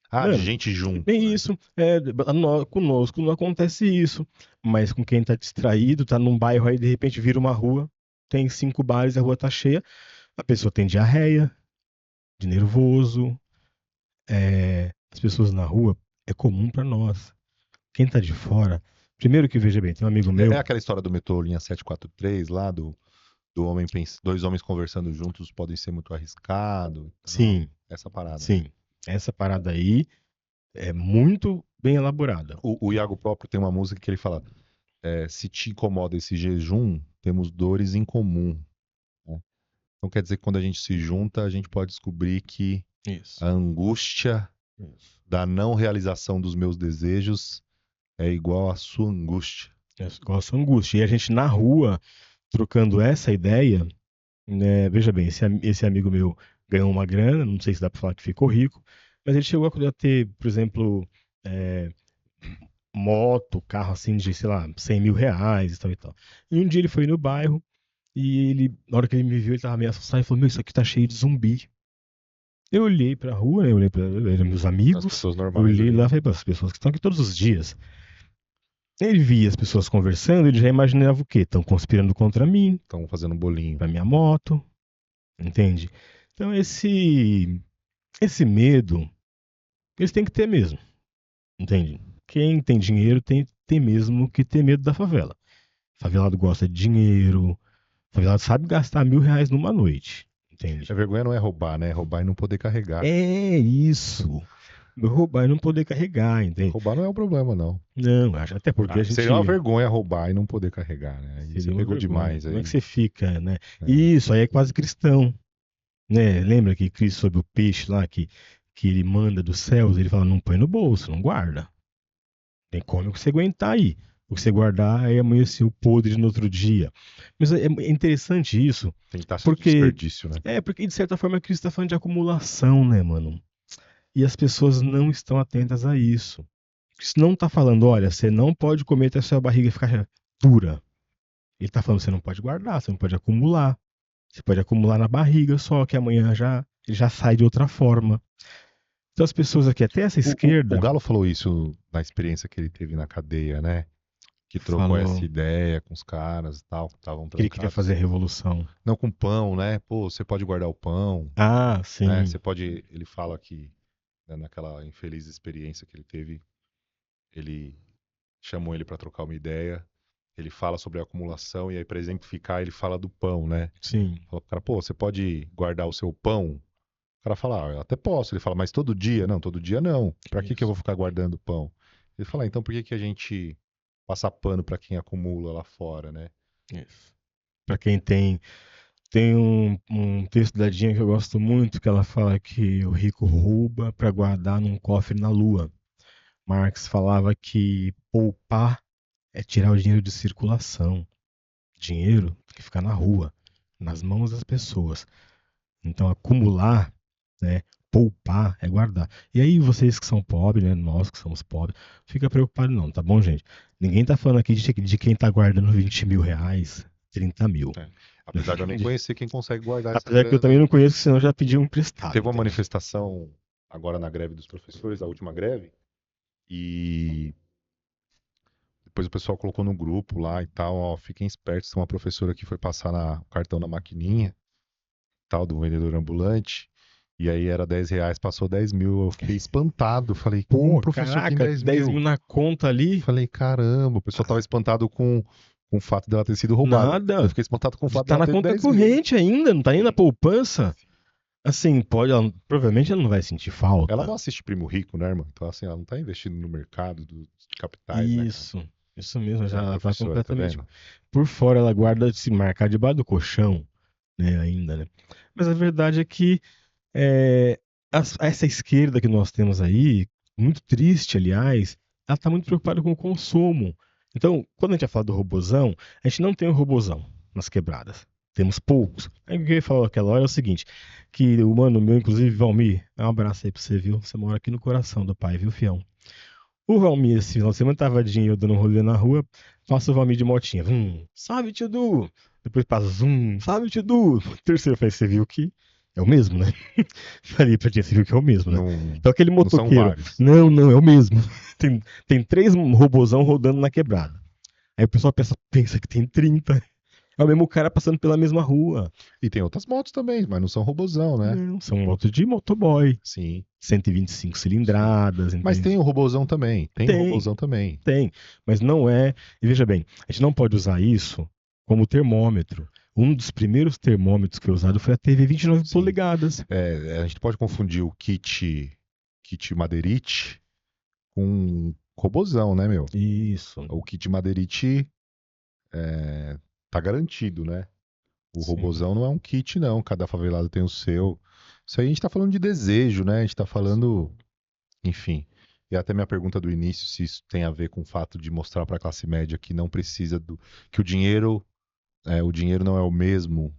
Ah, de Mano, gente junto, bem né? isso. Conosco não acontece isso. Mas com quem tá distraído, tá num bairro aí, de repente vira uma rua, tem 5 bares, a rua tá cheia, a pessoa tem diarreia, de nervoso. As pessoas na rua é comum pra nós. Quem tá de fora. Primeiro que veja bem, tem um amigo É meu. aquela história do metrô linha 743 lá, do homem, dois homens conversando juntos podem ser muito arriscado e tal. Sim, Essa parada, né? sim. Essa parada aí é muito bem elaborada. O Iago próprio tem uma música que ele fala: se te incomoda esse jejum, temos dores em comum, né? Então quer dizer que quando a gente se junta, a gente pode descobrir que Isso. a angústia Isso. da não realização dos meus desejos é igual à sua angústia. Eu gosto de angústia. E a gente na rua, trocando essa ideia, né, veja bem, esse amigo meu ganhou uma grana, não sei se dá pra falar que ficou rico, mas ele chegou a ter, por exemplo, é, moto, carro assim de, sei lá, 100 mil reais e tal e tal. E um dia ele foi no bairro e ele, na hora que ele me viu, ele tava meio assustado e falou: Meu, isso aqui tá cheio de zumbi. Eu olhei pra rua, né, eu olhei pra meus As amigos, pessoas eu normais olhei ali. lá e falei: As pessoas que estão aqui todos os dias. Ele via as pessoas conversando, ele já imaginava o quê? Estão conspirando contra mim, Estão fazendo bolinho. pra minha moto, entende? Então esse medo, eles têm que ter mesmo, entende? Quem tem dinheiro tem mesmo que ter medo da favela. Favelado gosta de dinheiro, favelado sabe gastar 1.000 reais numa noite, A entende? vergonha não é roubar, né? É roubar e não poder carregar. É isso. Roubar e não poder carregar, entende? Roubar não é o problema, não. Não, até porque a Seria uma gente. vergonha roubar e não poder carregar, né? Aí você Seria uma pegou vergonha. demais Como é que aí. você fica, né? É. Isso aí é quase cristão, né? Lembra que Cristo sobre o peixe lá que ele manda dos céus, ele fala: não põe no bolso, não guarda. Tem como você aguentar aí. O que você guardar aí amanhecer o podre no outro dia. Mas é interessante isso, Tem taxa de porque desperdício, né? porque de certa forma Cristo está falando de acumulação, né, mano? E as pessoas não estão atentas a isso. Cristo não está falando, olha, você não pode comer até a sua barriga ficar dura. Ele está falando, você não pode guardar, você não pode acumular. Você pode acumular na barriga, só que amanhã ele já sai de outra forma. Então as pessoas aqui, até essa O esquerda, Galo falou isso na experiência que ele teve na cadeia, né? Que trocou essa falou ideia com os caras e tal, que estavam que ele queria fazer trancados. a revolução. Não com pão, né? Pô, você pode guardar o pão, Ah, né? sim. Você pode. Ele fala que, né, naquela infeliz experiência que ele teve, ele chamou ele para trocar uma ideia. Ele fala sobre a acumulação e aí, para exemplificar, ele fala do pão, né? Sim. Fala pro cara, pô, você pode guardar o seu pão? O cara fala, eu até posso. Ele fala, mas todo dia? Não, todo dia não. Pra que eu Isso. vou ficar guardando pão? Ele fala, então por que a gente passa pano pra quem acumula lá fora, né? Isso. Para quem tem um texto da Dinha que eu gosto muito, que ela fala que o rico rouba para guardar num cofre na lua. Marx falava que poupar é tirar o dinheiro de circulação. Dinheiro tem que ficar na rua, nas mãos das pessoas. Então, acumular, né, poupar é guardar. E aí, vocês que são pobres, né, nós que somos pobres, não fica preocupado não, tá bom, gente? Ninguém tá falando aqui de quem tá guardando 20 mil reais, 30 mil. É. Apesar de eu nem conhecer quem consegue guardar essa Apesar que eu grana. também não conheço, senão eu já pedi um emprestado, Teve uma entende? manifestação agora na greve dos professores, a última greve, e depois o pessoal colocou no grupo lá e tal, ó, fiquem espertos, tem uma professora que foi passar o cartão na maquininha, tal, do vendedor ambulante, e aí era 10 reais, passou 10 mil, eu fiquei espantado, falei, como um Pô, professor tem caraca, 10 10 mil? mil na conta ali? Falei, caramba, o pessoal tava espantado com com o fato dela ter sido roubada. Eu Nada. fiquei espantado com o fato Tá dela na ter conta 10 mil. corrente ainda, não tá nem na poupança. Assim, provavelmente ela não vai sentir Ela falta. não assiste Primo Rico, né, irmão? Então, assim, ela não tá investindo no mercado dos capitais, né, cara? Isso mesmo, É, já tá professora, tá completamente vendo? por fora, ela guarda se marcar debaixo do colchão, né, ainda, né? Mas a verdade é que é, essa esquerda que nós temos aí, muito triste, aliás, ela tá muito preocupada com o consumo. Então, quando a gente vai falar do robozão, a gente não tem um robozão nas quebradas. Temos poucos. Aí o que eu ia falar aquela hora é o seguinte, que o mano meu, inclusive, Valmir, um abraço aí pra você, viu? Você mora aqui no coração do pai, viu, fião? O Valmir, esse final de semana, tava eu dando um rolê na rua, passa o Valmir de motinha. Salve, tio Du! Depois passa, salve, tio Du! Terceiro, eu falei, você viu que é o mesmo, né? Falei pra ti, você viu que é o mesmo, né? Não, Então aquele não são motoqueiro, vários. não, não, é o mesmo. Tem três robozão rodando na quebrada. Aí o pessoal pensa que tem 30. É o mesmo cara passando pela mesma rua. E tem outras motos também, mas não são robozão, né? Não, são motos de motoboy. Sim, 125 sim. cilindradas, Mas tem entende? o robozão também. Tem o Tem, robozão também. tem, mas não é. E veja bem, a gente não pode usar isso como termômetro. Um dos primeiros termômetros que foi usado foi a TV 29 Sim. polegadas. A gente pode confundir o kit Madeirite com robozão, né, meu? Isso, O kit Madeirite tá garantido, né? O sim, robozão não é um kit, não. Cada favelado tem o seu. Isso aí a gente tá falando de desejo, né? A gente tá falando, enfim. E até minha pergunta do início, se isso tem a ver com o fato de mostrar para a classe média que não precisa que o dinheiro não é o mesmo,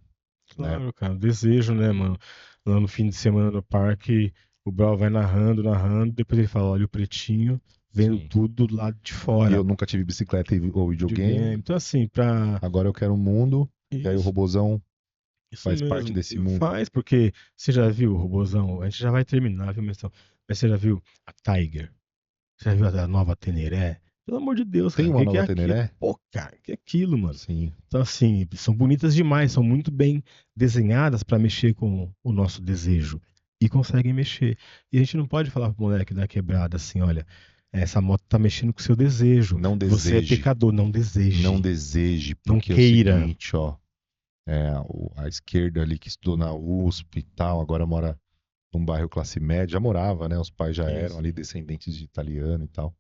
né? claro, cara. Desejo, né, mano? Lá no fim de semana no parque, o Brau vai narrando, narrando, depois ele fala: olha o pretinho, vendo Sim. tudo do lado de E eu fora. nunca tive bicicleta ou Videogame. videogame. Então, assim, pra. Agora eu quero um mundo. E aí o Isso, robozão isso faz parte mesmo. desse mundo. Faz, porque você já viu o robozão? A gente já vai terminar, viu, Mestão? Mas você já viu a Tiger? Você já viu a nova Teneré? Pelo amor de Deus, Tem cara. O uma que que é nova aquilo? Teneré? Pô, cara, o que é aquilo, mano? Sim. Então, assim, são bonitas demais, são muito bem desenhadas para mexer com o nosso desejo. E conseguem mexer. E a gente não pode falar pro moleque da quebrada assim: olha, essa moto tá mexendo com o seu desejo. Não Você é deseje. pecador, não Não deseje. deseje, Não porque é o queira. seguinte, ó. A esquerda ali que estudou na USP e tal, agora mora num bairro classe média, já morava, né? Os pais já eram Isso. ali descendentes de italiano e tal.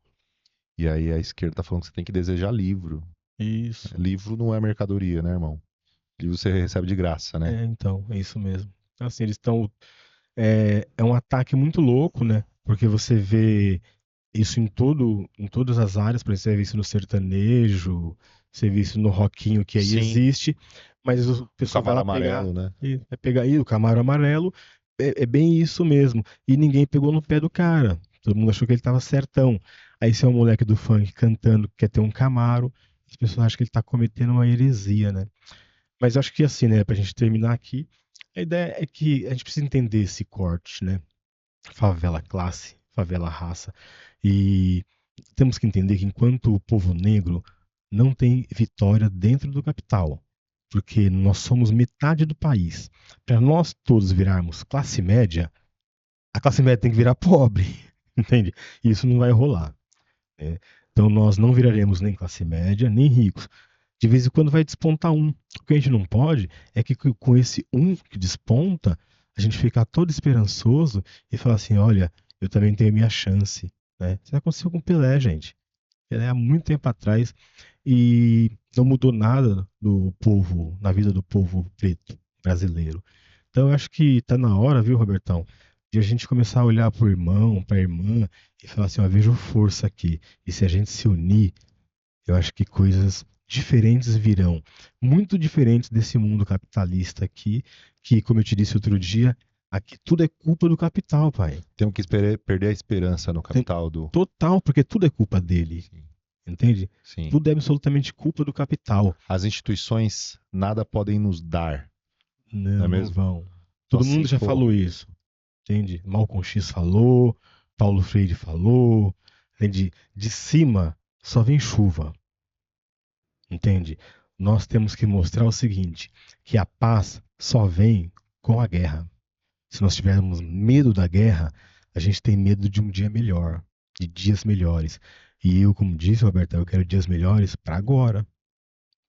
E aí a esquerda tá falando que você tem que desejar livro. Isso. Livro não é mercadoria, né, irmão? Livro você recebe de graça, né? Então, é isso mesmo. Então, assim, eles estão. É um ataque muito louco, né? Porque você vê isso em todas as áreas, por exemplo, você vê isso no sertanejo, você vê isso no rockinho que aí Sim, existe, mas o o pessoal vai Camaro lá pegar, Amarelo, né? e vai pegar aí o Camaro Amarelo, é bem isso mesmo. E ninguém pegou no pé do cara. Todo mundo achou que ele tava certão. Aí se é um moleque do funk cantando que quer ter um Camaro, as pessoas acham que ele tá cometendo uma heresia, né? Mas eu acho que assim, né, pra gente terminar aqui, a ideia é que a gente precisa entender esse corte, né? Favela classe, favela raça. E temos que entender que enquanto o povo negro não tem vitória dentro do capital, porque nós somos metade do país. Para nós todos virarmos classe média, a classe média tem que virar pobre, entende? E isso não vai rolar, né? Então nós não viraremos nem classe média, nem ricos. De vez em quando vai despontar um. O que a gente não pode é que com esse um que desponta, a gente ficar todo esperançoso e falar assim: olha, eu também tenho minha chance. Né? Isso aconteceu com o Pelé, gente. Pelé há muito tempo atrás e não mudou nada do povo, na vida do povo preto brasileiro. Então eu acho que está na hora, viu, Robertão, de a gente começar a olhar para o irmão, para a irmã e falar assim: ó, vejo força aqui. E se a gente se unir, eu acho que coisas diferentes virão, muito diferentes desse mundo capitalista aqui, que, como eu te disse outro dia, aqui tudo é culpa do capital, pai. Temos que perder a esperança no Tem- capital do. Total, porque tudo é culpa dele, Sim. entende? Sim. Tudo é absolutamente culpa do capital. As instituições nada podem nos dar, não é Não, não mesmo? vão. Só Todo se mundo já for. falou isso, entende? Malcolm X falou, Paulo Freire falou, entende? De cima só vem chuva, entende? Nós temos que mostrar o seguinte, que a paz só vem com a guerra. Se nós tivermos medo da guerra, a gente tem medo de um dia melhor, de dias melhores. E eu, como disse, Roberto, eu quero dias melhores para agora.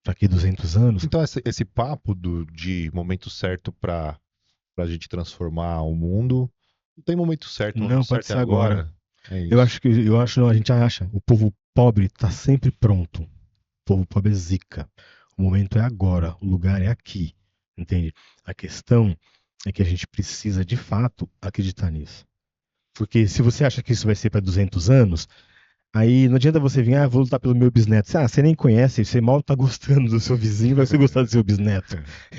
daqui 200 anos. Então, esse papo de momento certo pra gente transformar o mundo, não tem momento certo. O Não, momento pode certo é ser agora. agora. É isso. Não, a gente acha. O povo pobre está sempre pronto. O povo pobre é zica. O momento é agora, o lugar é aqui. Entende? A questão é que a gente precisa, de fato, acreditar nisso. Porque se você acha que isso vai ser para 200 anos, aí não adianta você vir, vou lutar pelo meu bisneto. Você nem conhece, você mal tá gostando do seu vizinho, vai você gostar do seu bisneto.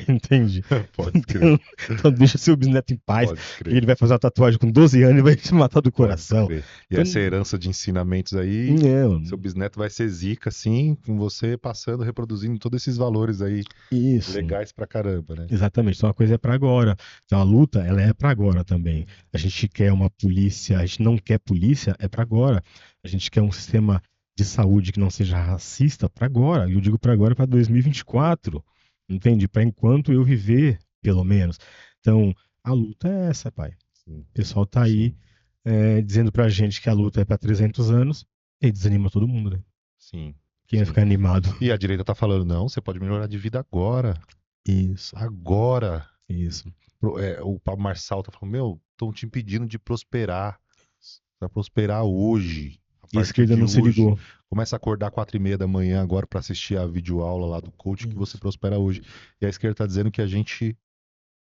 Entende? Pode crer, Então deixa seu bisneto em paz. pode E ele crer, vai fazer uma tatuagem com 12 anos e vai te matar do pode coração. crer. E Então, essa herança de ensinamentos aí, não, seu bisneto vai ser zica, assim, com você passando, reproduzindo todos esses valores aí isso. legais pra caramba, né? Exatamente. Então a coisa é para agora. Então a luta, ela é para agora também. A gente quer uma polícia, a gente não quer polícia, é para agora. A gente quer um sistema de saúde que não seja racista para agora. E eu digo para agora, para 2024. Entende? Para enquanto eu viver, pelo menos. Então, a luta é essa, pai. Sim, O pessoal tá aí sim, dizendo pra gente que a luta é para 300 anos e desanima todo mundo, né? sim, Quem vai sim. ficar animado? E a direita tá falando, não, você pode melhorar de vida agora. Isso, Agora. isso. O Pablo Marçal tá falando, meu, estão te impedindo de prosperar. Pra prosperar hoje. A E a partir esquerda de não se hoje. ligou. Começa a acordar 4h30 da manhã agora pra assistir a videoaula lá do coach que você Isso. prospera hoje. E a esquerda tá dizendo que a gente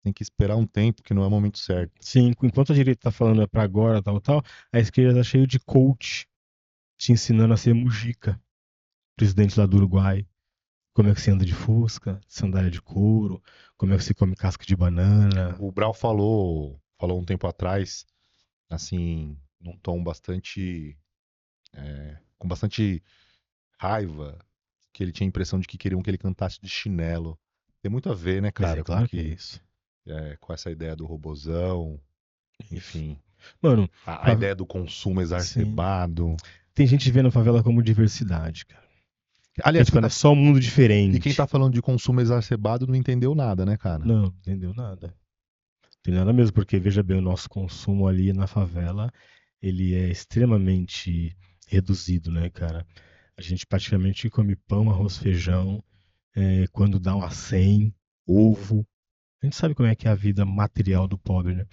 tem que esperar um tempo, que não é o momento certo. Sim, enquanto a direita tá falando é pra agora, tal, tal, a esquerda tá cheio de coach te ensinando a ser mujica. Presidente lá do Uruguai. Como é que você anda de fusca, sandália de couro, como é que você come casca de banana. O Brau falou um tempo atrás, assim, num tom bastante, com bastante raiva, que ele tinha a impressão de que queriam que ele cantasse de chinelo. Tem muito a ver, né, Mas é cara, claro que é isso. com essa ideia do robozão, Isso. enfim, Mano, a ideia do consumo sim. exacerbado. Tem gente vendo a favela como diversidade, cara. Aliás, Gente, quem mano, é tá, só um mundo e quem tá diferente. falando de consumo exacerbado não entendeu nada, né, cara? Não, entendeu nada. Não tem nada mesmo, porque veja bem, o nosso consumo ali na favela, ele é extremamente reduzido, né, cara? A gente praticamente come pão, arroz, feijão, quando dá uma 100, ovo. A gente sabe como é que é a vida material do pobre, né?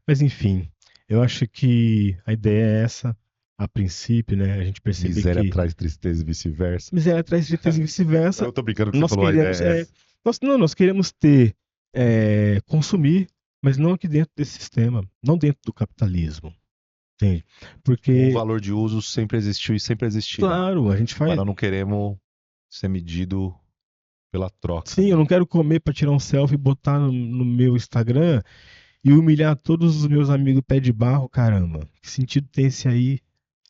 Mas enfim, eu acho que a ideia é essa, a princípio, né? A gente perceber Miséria que traz tristeza e vice-versa. miséria traz tristeza e vice-versa. Eu tô brincando que você Nós falou, a ideia queremos, é essa. nós queremos ter, consumir, mas não aqui dentro desse sistema, não dentro do capitalismo, entende? O Porque, valor de uso sempre existiu e sempre existirá. claro, a gente Mas faz. nós não queremos ser medido pela troca, Sim, eu né? não quero comer para tirar um selfie e botar no meu Instagram e humilhar todos os meus amigos pé de barro, caramba. Que sentido tem esse aí?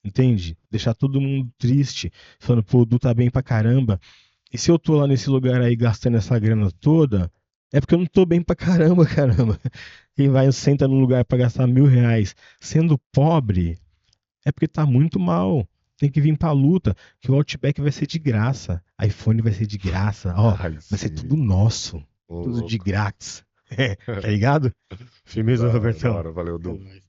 Entende? Deixar todo mundo triste, falando, pô, o Du tá bem pra caramba. E se eu tô lá nesse lugar aí gastando essa grana toda, é porque eu não tô bem pra caramba, caramba. Quem vai senta num lugar pra gastar R$ 1.000 sendo pobre, é porque tá muito mal. Tem que vir pra luta, que o Outback vai ser de graça. iPhone vai ser de graça. Ó, Ai, vai ser sim. tudo nosso. Ô, Tudo de louco. grátis. Tá ligado? Firmeza, Da Robertão. hora, valeu, É Du. nóis.